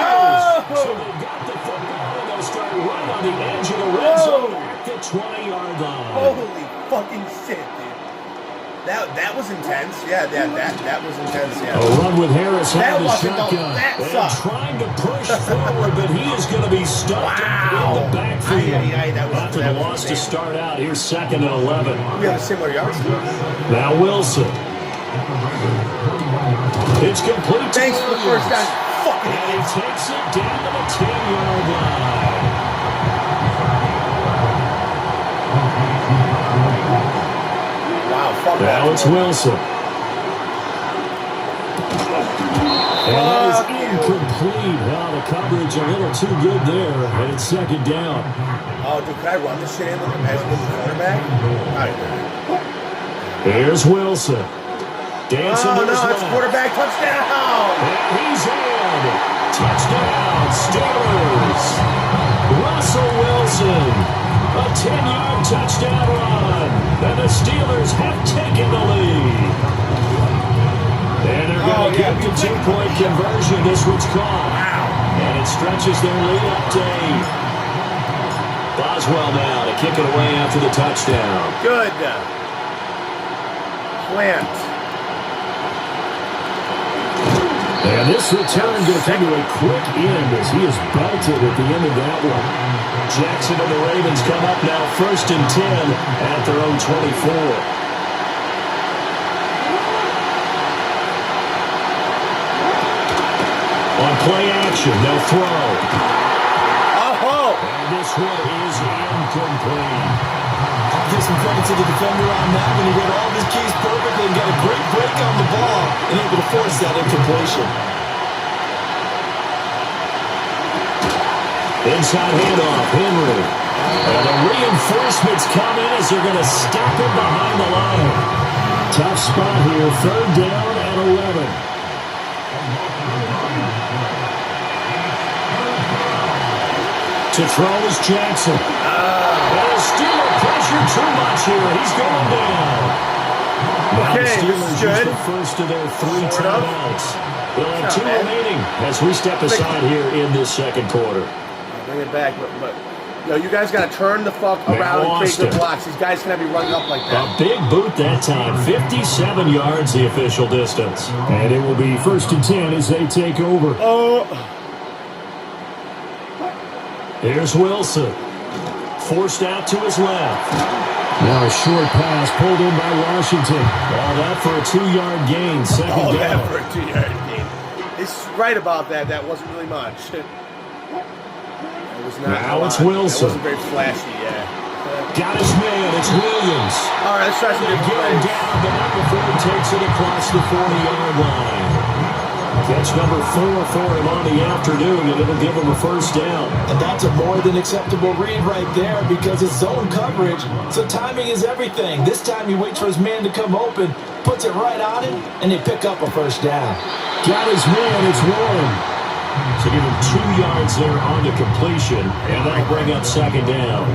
So they got the football and they'll start right on the edge of the red zone at the 20-yard line. Holy fucking shit, dude. That was intense. Yeah, that was intense. Yeah. A run with Harris That on the wasn't shotgun. that And sucked. trying to push forward, but he is going to be stuck in the backfield. After the loss to start out, here's 2nd and 11. We have a similar yards. Now Wilson. It's complete. Thanks for the first down. Fucking And he idiots. takes it down to the 10-yard line. Wow, fuck that. Now it's Wilson. And that is incomplete. Now the coverage a little too good there, and it's 2nd down. Oh, dude, could I run this shit in as a quarterback? Here's Wilson. Dancing to Oh, no, his it's left. quarterback touchdown. And he's in. Touchdown, Steelers. Russell Wilson. A 10-yard touchdown run. And the Steelers have taken the lead. And they're going to get the 2-point conversion. This one's caught. And it stretches their lead up to 8. Boswell now to kick it away after the touchdown. Good. Plant. And this return goes into a quick end as he is belted at the end of that one. Jackson and the Ravens come up now 1st and 10 at their own 24. On play action, they'll throw. Oh! And this one is incomplete. I'll give some credit to the defender on that when he read all of his keys perfectly and got a great break on the ball and able to force that incompletion. Inside handoff, Henry. And the reinforcements come in as they're going to stop him behind the line. Tough spot here, 3rd down and 11. To throw is Jackson. And Steeler pressure too much here. He's going down. Now the Okay, Steelers this is use good. the first of their 3 Sort of. timeouts. They'll have It's 2 not bad. remaining as we step aside here in this 2nd quarter. Bring it back, but yo, you guys got to turn the fuck around and create good blocks. These guys cannot be running up like A that. big boot that time. 57 yards the official distance. And it will be 1st and 10 as they take over. Oh, Here's Wilson. Forced out to his left. Now a short pass pulled in by Washington. All that for a 2-yard gain. 2nd all down. that for a 2-yard gain. It's right about that. That wasn't really much. It was not. Now a it's lot. Wilson. It wasn't very flashy. Yeah. Got his man. It's Williams. All right, let's try some They different get him plays. down. The number 4 takes it across the 40-yard line. Catch number 4 for him on the afternoon, and it'll give him a 1st down. And that's a more than acceptable read right there because it's zone coverage. So timing is everything. This time he waits for his man to come open, puts it right on him, and they pick up a 1st down. Got his man, it's Warren. So give him 2 yards there on the completion, and that'll bring up 2nd down.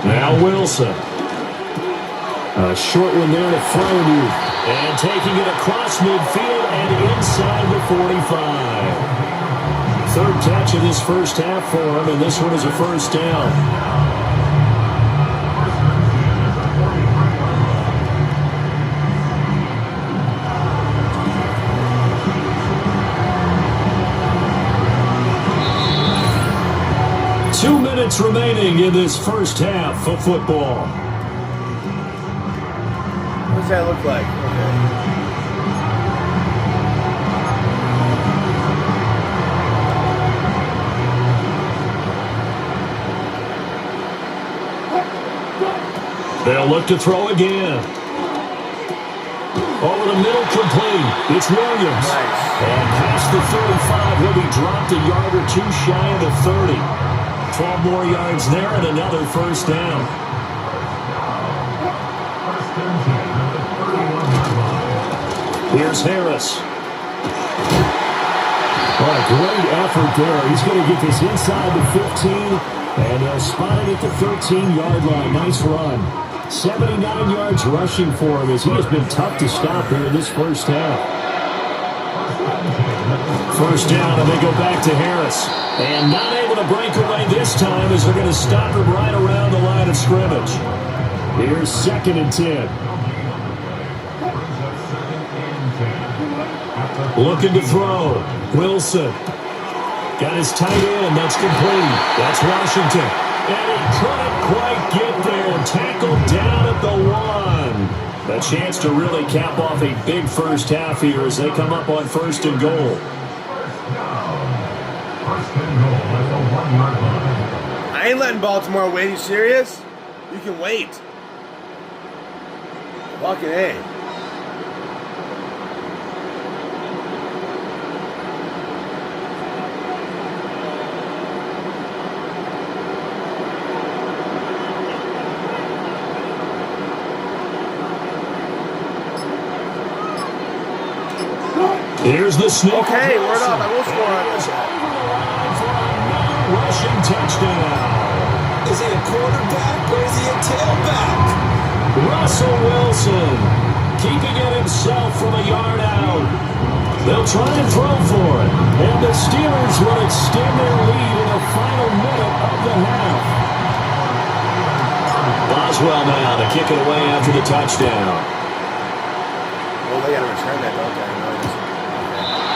Now Wilson. A short one there to Freiermuth. And taking it across midfield and inside the 45. 3rd catch of this 1st half for him, and this one is a 1st down. Two minutes remaining in this 1st half of football. What does that look like? Okay. They'll look to throw again. Over the middle, complete. It's Williams. Nice. And past the 35, he'll be dropped a yard or 2 shy of the 30. 12 more yards there and another 1st down. Here's Harris. What a great effort there. He's going to get this inside the 15, and he'll spot it at the 13-yard line. Nice run. 79 yards rushing for him as he has been tough to stop here in this 1st half. First down, and they go back to Harris. And not able to break away this time as they're going to stop him right around the line of scrimmage. Here's 2nd and 10. Looking to throw. Wilson. Got his tight end. That's complete. That's Washington. And he couldn't quite get there. Tackled down at the 1. A chance to really cap off a big first half here as they come up on 1st and goal. I ain't letting Baltimore wait. Are you serious? You can wait. Fucking A. Here's the sneak. Okay, word up. I will score on this. Rushing touchdown. Is he a quarterback or is he a tailback? Russell Wilson keeping it himself from a yard out. They'll try and throw for it. And the Steelers will extend their lead in the final minute of the half. Boswell now to kick it away after the touchdown. Well, they got to return that, don't they?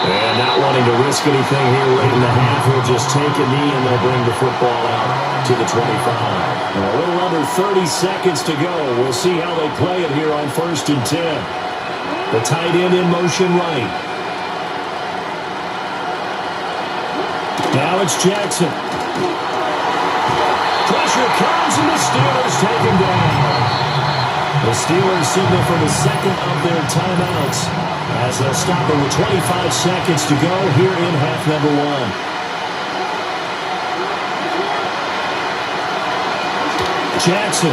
And not wanting to risk anything here late in the half, he'll just take a knee and they'll bring the football out to the 25. And a little under 30 seconds to go. We'll see how they play it here on 1st and 10. The tight end in motion right. Now it's Jackson. Pressure comes and the Steelers take him down. The Steelers signal for the 2nd of their timeouts as they'll stop it with 25 seconds to go here in half number 1. Jackson.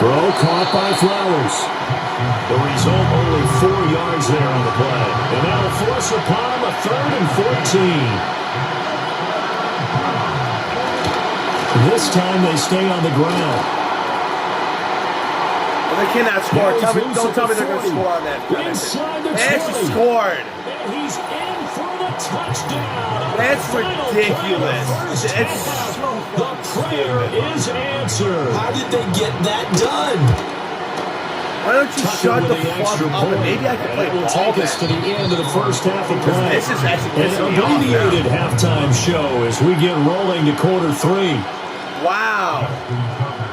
Throw caught by Flowers. The result, only 4 yards there on the play. And that'll force upon him a 3rd and 14. This time they stay on the ground. They cannot score. Don't tell me they're going to score on that. They actually scored. And he's in for the touchdown. That's ridiculous. It's the prayer is answered. How did they get that done? Why don't you shut the fuck up and maybe I can play ball ball take us to the end of the first half of play. This is actually an abbreviated halftime show as we get rolling to quarter 3. Wow.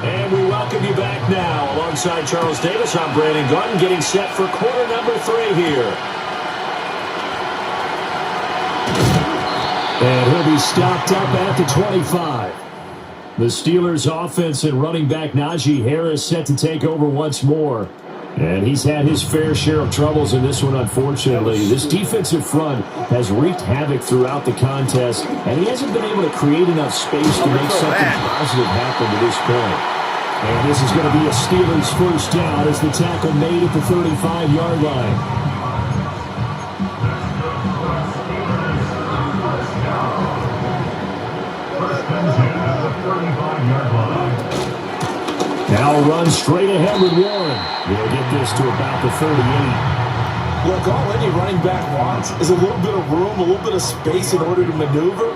And we welcome you back now. Alongside Charles Davis, I'm Brandon Gordon, getting set for quarter number 3 here. And he'll be stopped up at the 25. The Steelers' offense and running back Najee Harris set to take over once more. And he's had his fair share of troubles in this one, unfortunately. This defensive front has wreaked havoc throughout the contest, and he hasn't been able to create enough space to make something positive happen to this point. And this is going to be a Steelers first down as the tackle made at the 35-yard line. Now run straight ahead with Warren. He'll get this to about the 38. Look, all any running back wants is a little bit of room, a little bit of space in order to maneuver.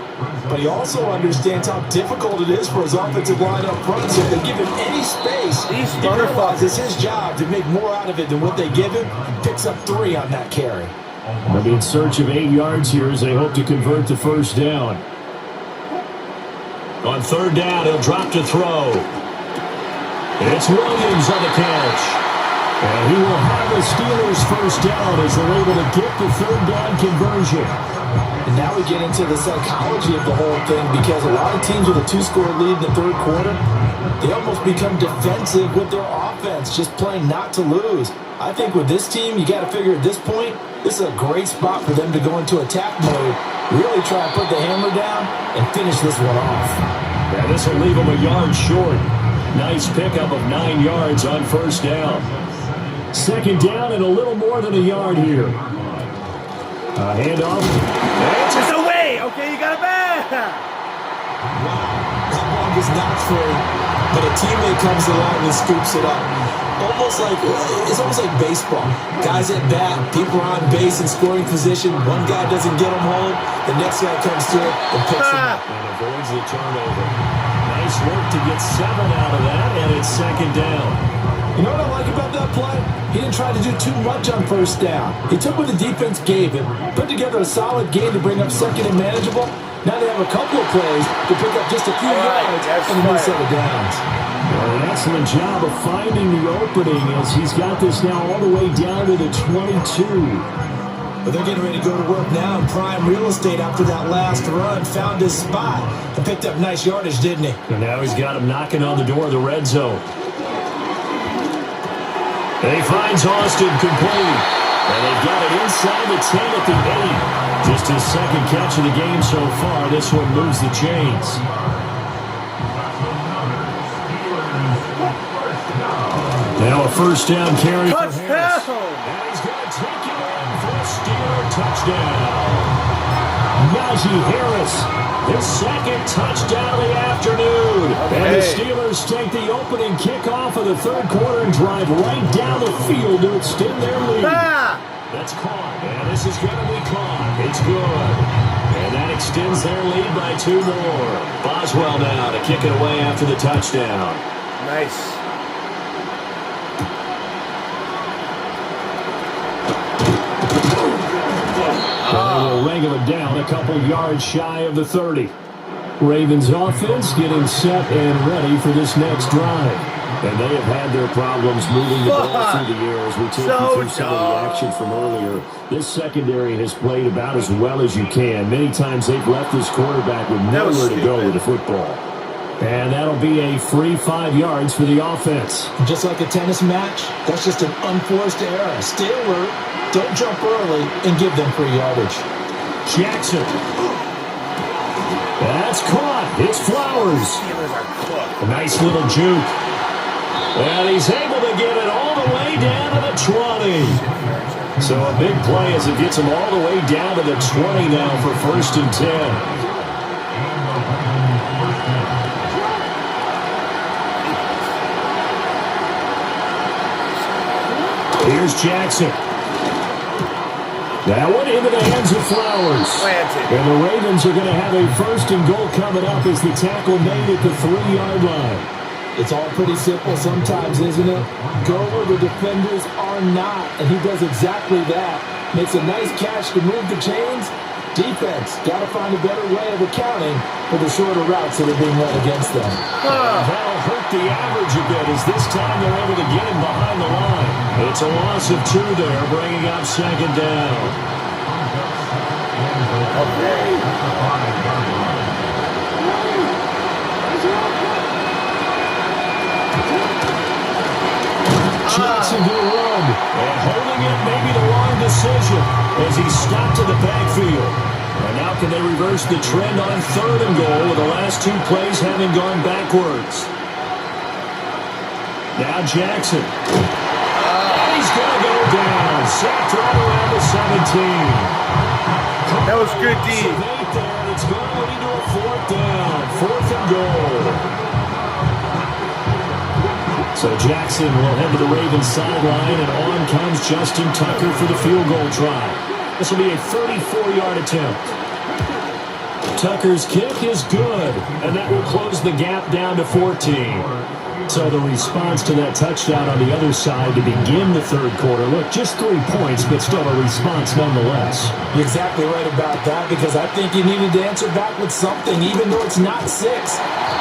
But he also understands how difficult it is for his offensive line up front. So if they give him any space, he realizes his job to make more out of it than what they give him. Picks up 3 on that carry. They'll be in search of 8 yards here as they hope to convert to first down. On 3rd down, he'll drop to throw. It's Williams on the catch. And he will have the Steelers first down as they're able to get the 3rd down conversion. And now we get into the psychology of the whole thing, because a lot of teams with a 2-score lead in the 3rd quarter, they almost become defensive with their offense, just playing not to lose. I think with this team, you got to figure at this point, this is a great spot for them to go into attack mode, really try and put the hammer down and finish this one off. Yeah, this will leave them a yard short. Nice pickup of 9 yards on first down. 2nd down and a little more than a yard here. Handoff. It's away. Okay, you got it back. Wow, that ball was not free, but a teammate comes along and scoops it up. It's almost like baseball. Guys at bat, people are on base in scoring position. One guy doesn't get them home. The next guy comes through and picks him up. And avoids the turnover. Nice work to get 7 out of that, and it's second down. You know what I like about that play? He didn't try to do too much on first down. He took what the defense gave him, put together a solid game to bring up second and manageable. Now they have a couple of plays to pick up just a few yards and a new set of downs. Well, an excellent job of finding the opening as he's got this now all the way down to the 22. But they're getting ready to go to work now in prime real estate after that last run. Found his spot and picked up nice yardage, didn't he? And now he's got him knocking on the door of the red zone. And he finds Austin complete. And they've got it inside the 10 at the 8. Just his second catch of the game so far. This one moves the chains. Now a first down carry for Harris. And he's going to take it in for a Steeler touchdown. Najee Harris, his second touchdown of the afternoon. And the Steelers take the opening kickoff of the third quarter and drive right down the field to extend their lead. That's caught, and this is going to be caught. It's good. And that extends their lead by 2 more. Boswell now to kick it away after the touchdown. Nice. A little ring of it down, a couple yards shy of the 30. Ravens offense getting set and ready for this next drive. And they have had their problems moving the ball through the air as we take you through some of the action from earlier. This secondary has played about as well as you can. Many times they've left this quarterback with nowhere to go with the football. And that'll be a free 5 yards for the offense. Just like a tennis match, that's just an unforced error. Stay alert, don't jump early, and give them free yardage. Jackson. That's caught. It's Flowers. A nice little juke. And he's able to get it all the way down to the 20. So a big play as it gets him all the way down to the 20 now for 1st and 10. Here's Jackson. That one into the hands of Flowers. And the Ravens are going to have a 1st and goal coming up as the tackle made at the 3-yard line. It's all pretty simple sometimes, isn't it? Go where the defenders are not, and he does exactly that. Makes a nice catch to move the chains. Defense, got to find a better way of accounting for the shorter routes that are being run against them. That'll hurt the average a bit as this time they're able to get him behind the line. It's a loss of 2 there, bringing up 2nd down. Jackson to run, and holding it may be the wrong decision as he stopped in the backfield. And now can they reverse the trend on 3rd and goal with the last 2 plays having gone backwards? Now Jackson. And he's going to go down. Sacked right around the 17. That was good, D. It's going to lead to a 4th down. 4th and goal. So Jackson will head to the Ravens sideline, and on comes Justin Tucker for the field goal try. This will be a 34-yard attempt. Tucker's kick is good, and that will close the gap down to 14. So the response to that touchdown on the other side to begin the 3rd quarter. Look, just 3 points, but still a response nonetheless. You're exactly right about that, because I think you needed to answer back with something, even though it's not 6.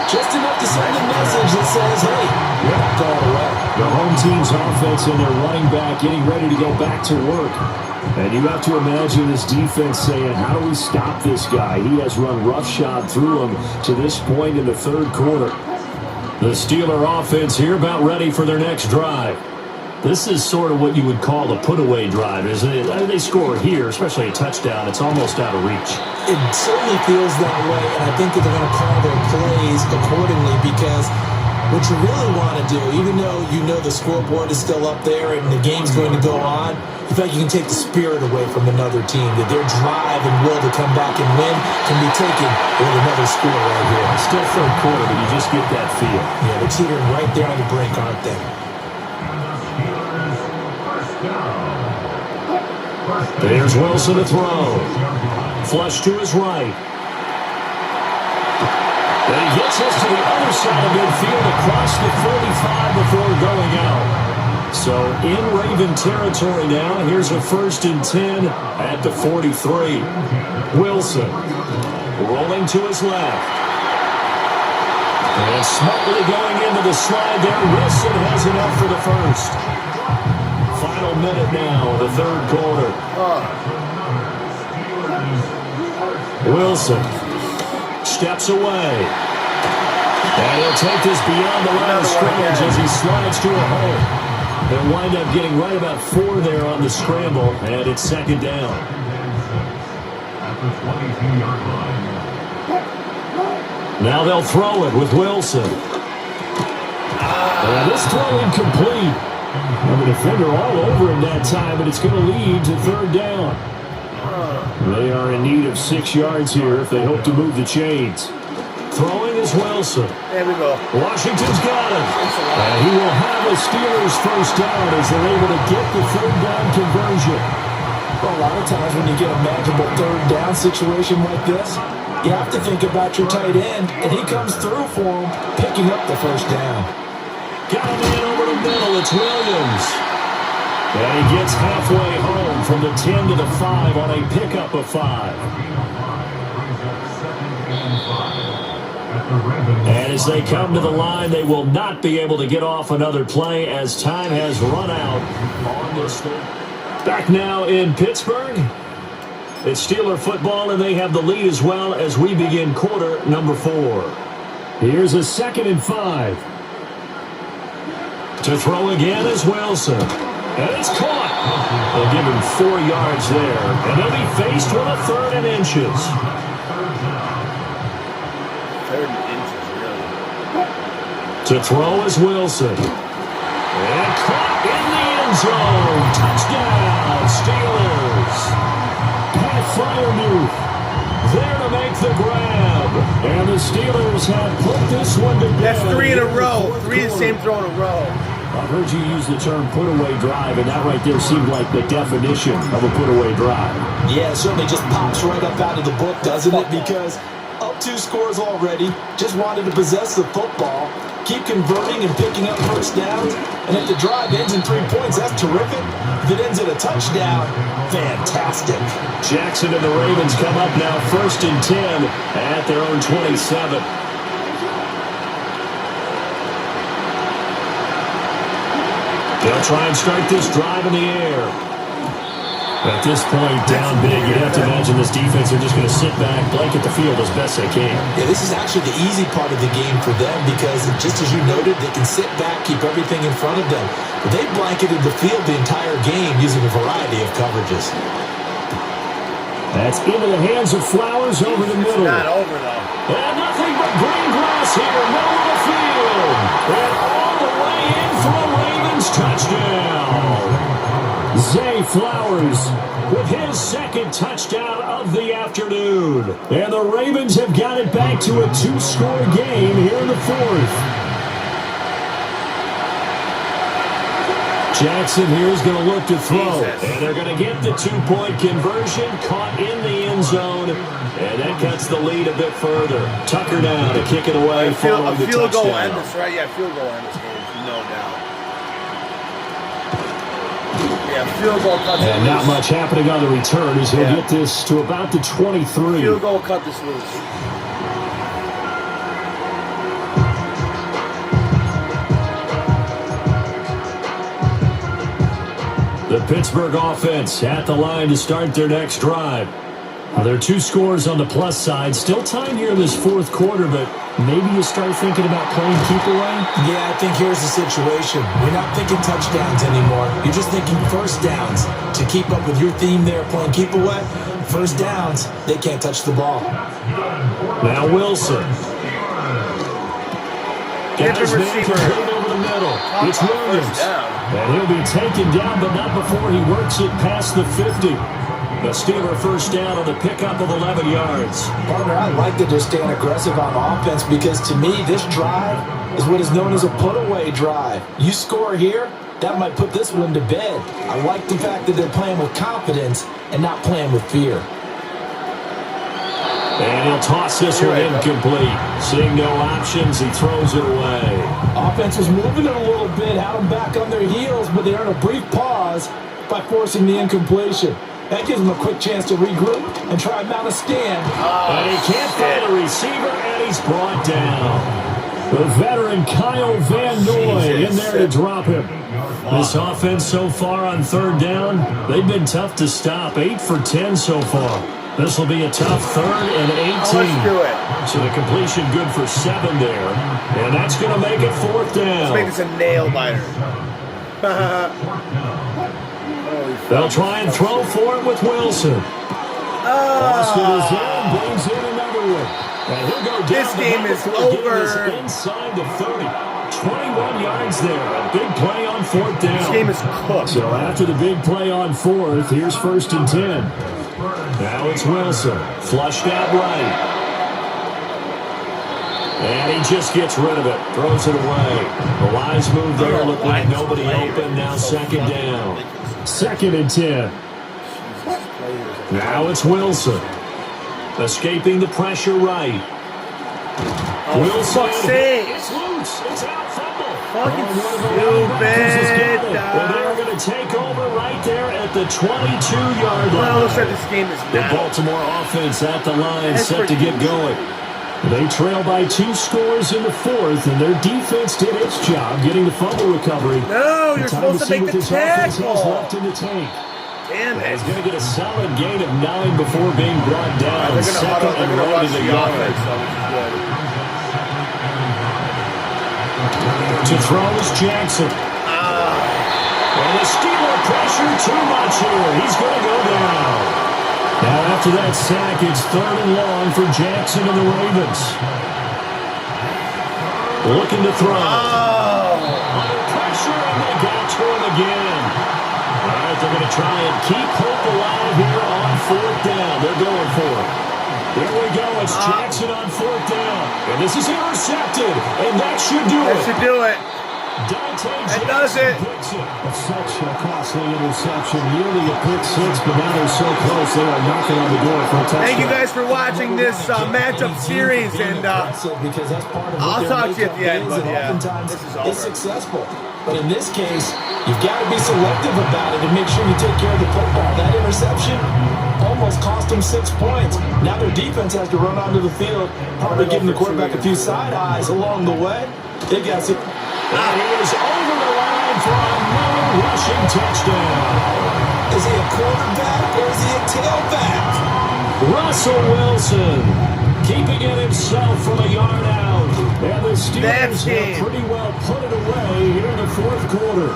Just enough to send a message that says, hey, we're not going away. The home team's offense and their running back getting ready to go back to work. And you have to imagine this defense saying, how do we stop this guy? He has run roughshod through him to this point in the 3rd quarter. The Steeler offense here about ready for their next drive. This is sort of what you would call a put-away drive, isn't it? I mean, they score here, especially a touchdown. It's almost out of reach. It certainly feels that way, and I think that they're going to call their plays accordingly, because what you really want to do, even though you know the scoreboard is still up there and the game's going to go on, you feel like you can take the spirit away from another team, that their drive and will to come back and win can be taken with another score right here. It's still 3rd quarter, but you just get that feel. Yeah, they're teetering right there on the brink, aren't they? There's Wilson to throw. Flush to his right. And he gets us to the other side of midfield across the 45 before going out. So in Raven territory now. Here's a 1st and 10 at the 43. Wilson rolling to his left. And smartly going into the slide there. Wilson has enough for the first. Final minute now of the 3rd quarter. Wilson steps away. And he'll take this beyond the line of scrimmage as he slides to a hole. They'll wind up getting right about 4 there on the scramble, and it's 2nd down. Now they'll throw it with Wilson. And this throw incomplete. And the defender all over him that time, but it's going to lead to 3rd down. They are in need of 6 yards here if they hope to move the chains. Throwing is Wilson. There we go. Washington's got him. And he will have a Steelers 1st down as they're able to get the 3rd down conversion. Well, a lot of times when you get a manageable 3rd down situation like this, you have to think about your tight end, and he comes through for him, picking up the 1st down. Got a man over the middle. It's Williams. And he gets halfway home from the 10 to the 5 on a pickup of 5. And as they come to the line, they will not be able to get off another play as time has run out on this thing. Back now in Pittsburgh. It's Steeler football, and they have the lead as well as we begin quarter number 4. Here's a 2nd and 5. To throw again is Wilson. And it's caught. They'll give him 4 yards there. And he'll be faced with a 3rd and inches. 3rd and inches, really. To throw is Wilson. And caught in the end zone. Touchdown, Steelers. Pat Fryermuth there to make the grab. And the Steelers have put this one to bed. That's 3 in a row. 3 the same throw in a row. I've heard you use the term put-away drive, and that right there seemed like the definition of a put-away drive. Yeah, it certainly just pops right up out of the book, doesn't it? Because up 2 scores already, just wanted to possess the football, keep converting and picking up 1st downs, and if the drive ends in 3 points, that's terrific. If it ends in a touchdown, fantastic. Jackson and the Ravens come up now 1st and 10 at their own 27. They'll try and start this drive in the air. At this point, down big, you have to imagine this defense are just going to sit back, blanket the field as best they can. Yeah, this is actually the easy part of the game for them because, just as you noted, they can sit back, keep everything in front of them. But they blanketed the field the entire game using a variety of coverages. That's into the hands of Flowers over the middle. It's not over, though. And nothing but green grass here, middle of the field. And all the way in for a Ravens touchdown. Zay Flowers with his 2nd touchdown of the afternoon. And the Ravens have got it back to a 2-score game here in the 4th. Jackson here is going to look to throw. And they're going to get the 2-point conversion, caught in the end zone. And that cuts the lead a bit further. Tucker now to kick it away following the touchdown. A field goal end this, right? Yeah, field goal end this game, no doubt. Yeah, field goal cut this and loose. not much happening on the return as he'll get this to about the 23. Field goal cut this loose. The Pittsburgh offense at the line to start their next drive. Well, there are 2 scores on the plus side. Still time here in this 4th quarter, but maybe you start thinking about playing keep away? Yeah, I think here's the situation. We're not thinking touchdowns anymore. You're just thinking 1st downs. To keep up with your theme there, playing keep away, 1st downs, they can't touch the ball. Now Wilson. Get the Got his man receiver. complete over the middle. It's Williams. And he'll be taken down, but not before he works it past the 50. The Steeler first down on the pickup of 11 yards. Partner, I like that they're staying aggressive on offense because to me, this drive is what is known as a put-away drive. You score here, that might put this one to bed. I like the fact that they're playing with confidence and not playing with fear. And he'll toss this one incomplete. Seeing no options, he throws it away. Offense was moving it a little bit, had them back on their heels, but they earned a brief pause by forcing the incompletion. That gives them a quick chance to regroup and try and mount a stand. And he can't find a receiver, and he's brought down. The veteran Kyle Van Noy in there to drop him. This offense so far on third down, they've been tough to stop. 8 for 10 so far. This will be a tough 3rd and 18. Let's do it. So the completion good for 7 there. And that's going to make it 4th down. Let's make this a nail biter. They'll try and throw for it with Wilson. Austin is in, brings in another one. And he'll go down. This game is over. Inside the 30. 21 yards there. A big play on 4th down. This game is cooked. So after the big play on 4th, here's 1st and 10. Now it's Wilson. Flushed out right. And he just gets rid of it. Throws it away. The lines move there. Look like nobody open. Now 2nd down. 2nd and 10. Now it's Wilson. Escaping the pressure right. Wilson. It's loose. It's out fumble. Fucking stupid. stupid. Well, they're going to take over right there at the 22-yard line. Well, looks like this game is The now. Baltimore offense at the line, That's set to get going. They trail by 2 scores in the 4th, and their defense did its job getting the fumble recovery. No, you're supposed to make the tackle. Left in the tank. Damn it. He's going to get a solid gain of 9 before being brought down. They're going to right rush in the yard. offense, so this is good. To throw is Jackson. And the Steeler pressure too much here. He's going to go down. Now after that sack, it's 3rd and long for Jackson and the Ravens. Looking to throw. Under pressure, and they got to him again. All right, they're going to try and keep hope alive here on 4th down. They're going for it. Here we go. It's Jackson on 4th down. And this is intercepted. And that should do it. That should do it. That does it. Such a costly interception. Nearly a pick 6, but now they're so close they are knocking on the door for a touchdown. Thank you guys for watching this matchup series, and because that's part of I'll what talk to you at the end, but yeah, oftentimes this is over. it's successful. But in this case, you've got to be selective about it and make sure you take care of the football. That interception almost cost them 6 points. Now their defense has to run onto the field, probably giving the quarterback a few side eyes along the way. They got some. And he is over the line for another rushing touchdown. Is he a quarterback or is he a tailback? Russell Wilson keeping it himself from a yard out. And the Steelers have pretty well put it away here in the 4th quarter.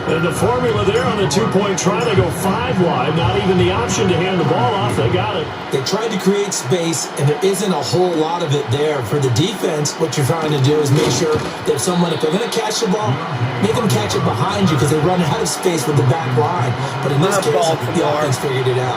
And the formula there on the 2-point try, they go 5 wide. Not even the option to hand the ball off. They got it. They tried to create space, and there isn't a whole lot of it there. For the defense, what you're trying to do is make sure that if they're going to catch the ball, make them catch it behind you because they run out of space with the back line. But in this case, the offense figured it out.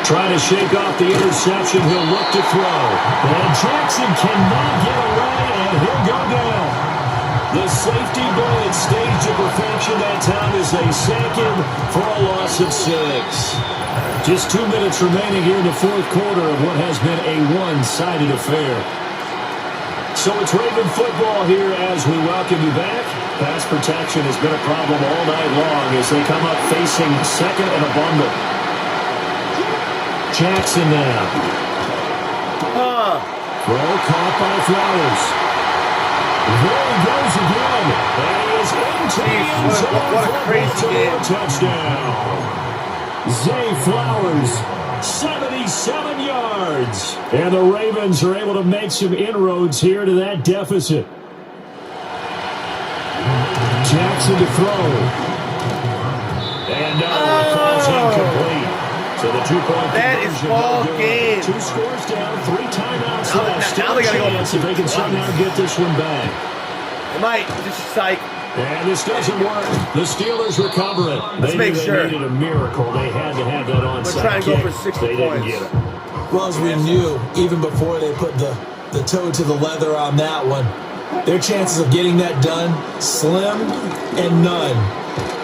Trying to shake off the interception. He'll look to throw. And Jackson cannot get away, and he'll go down. The safety blitz staged to perfection that time as they sack him for a loss of 6. Just 2 minutes remaining here in the 4th quarter of what has been a one-sided affair. So it's Raven football here as we welcome you back. Pass protection has been a problem all night long as they come up facing 2nd and a bundle. Jackson now. Throw caught by Flowers. There he goes again. And he is into the end zone what a crazy game. Touchdown. Zay Flowers, 77 yards. And the Ravens are able to make some inroads here to that deficit. Jackson to throw. And now falls incomplete. So the 2-point that is ball game. 2 scores down, 3 timeouts left. Now they got to go if they can somehow get this one back. They might. Just psych. And this doesn't work. The Steelers recover it. Let's Maybe make sure. they needed a miracle. They had to have that onside try and go kick. for 60 They didn't points. get it. Well, as we knew, even before they put the toe to the leather on that one, their chances of getting that done, slim and none.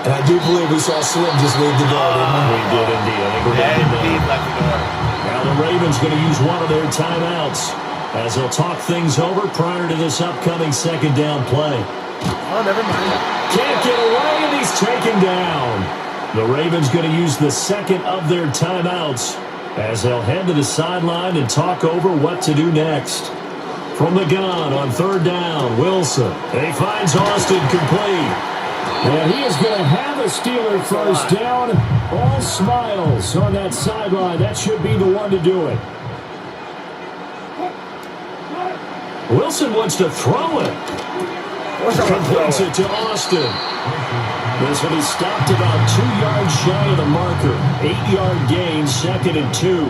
And I do believe we saw Slim just leave the door, didn't we? We did indeed. I think we're Yeah, back in indeed, there. left the door. Now the Ravens going to use one of their timeouts as they'll talk things over prior to this upcoming second down play. Oh, never mind. Can't get away, and he's taken down. The Ravens going to use the second of their timeouts as they'll head to the sideline and talk over what to do next. From the gun on third down, Wilson. He finds Austin complete. And he is going to have a Steeler first down. All smiles on that sideline. That should be the one to do it. Wilson wants to throw it. Completes it to Austin. This one is stopped about 2 yards shy of the marker. 8-yard gain, 2nd and 2.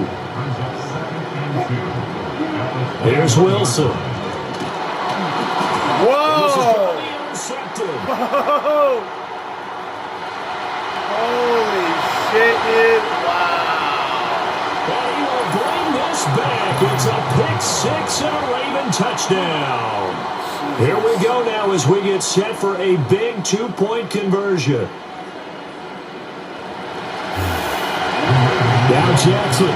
Here's Wilson. Whoa! Intercepted. Whoa! Holy shit, dude. Wow. And he will bring this back. It's a pick six and a Raven touchdown. Here we go now as we get set for a big 2-point conversion. Now Jackson.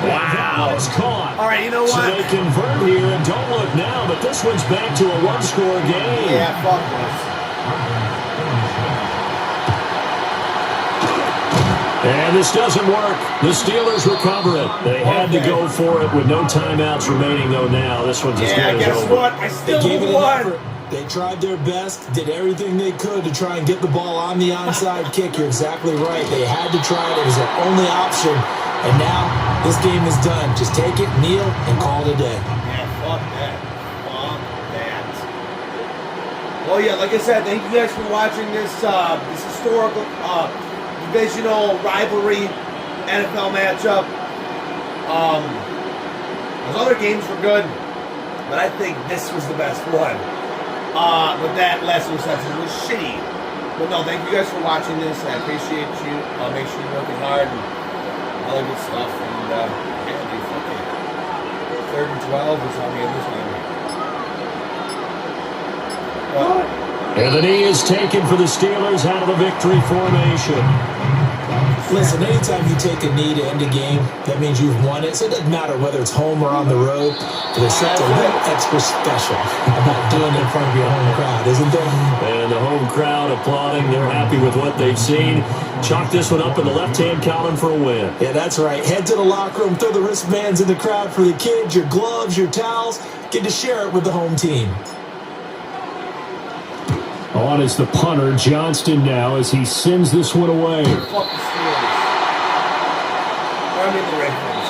Wow. That is caught. All right, you know So what? they convert here, and don't look now, but this one's back to a one-score game. Yeah, fuck this. And this doesn't work. The Steelers recover it. They had to go for it with no timeouts remaining, though, now. This one's as Yeah, good as guess over. what? I They still gave it an won. effort. They tried their best, did everything they could to try and get the ball on the onside kick. You're exactly right. They had to try it. It was their only option. And now this game is done. Just take it, kneel, and call it a day. Yeah, fuck that. Fuck that. Well, yeah, like I said, thank you guys for watching this this historical divisional rivalry NFL matchup. Those other games were good, but I think this was the best one. But that last reception was shitty. But no, thank you guys for watching this. I appreciate you. Make sure you're working hard and all that good stuff. And yeah, they fucking 3rd and 12 is how we end this one. And the knee is taken for the Steelers out of the victory formation. Listen, anytime you take a knee to end a game, that means you've won it. So it doesn't matter whether it's home or on the road. There's something a little extra special about doing it in front of your home crowd, isn't there? And the home crowd applauding. They're happy with what they've seen. Chalk this one up in the left-hand column for a win. Yeah, that's right. Head to the locker room, throw the wristbands in the crowd for the kids, your gloves, your towels. Get to share it with the home team. On is the punter, Johnston, now as he sends this one away. Fuck the Steelers. I mean the Ravens.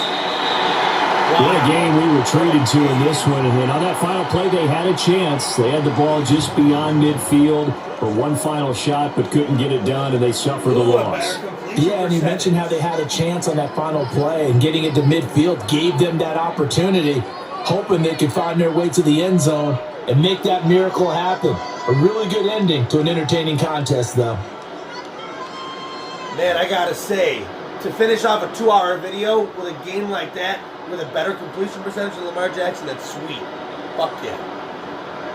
What a game we were treated to in this one. And then on that final play, they had a chance. They had the ball just beyond midfield for one final shot, but couldn't get it done, and they suffer the loss. Yeah, and you mentioned how they had a chance on that final play, and getting it to midfield gave them that opportunity, hoping they could find their way to the end zone and make that miracle happen. A really good ending to an entertaining contest, though. Man, I gotta say, to finish off a 2-hour video with a game like that, with a better completion percentage than Lamar Jackson, that's sweet. Fuck yeah.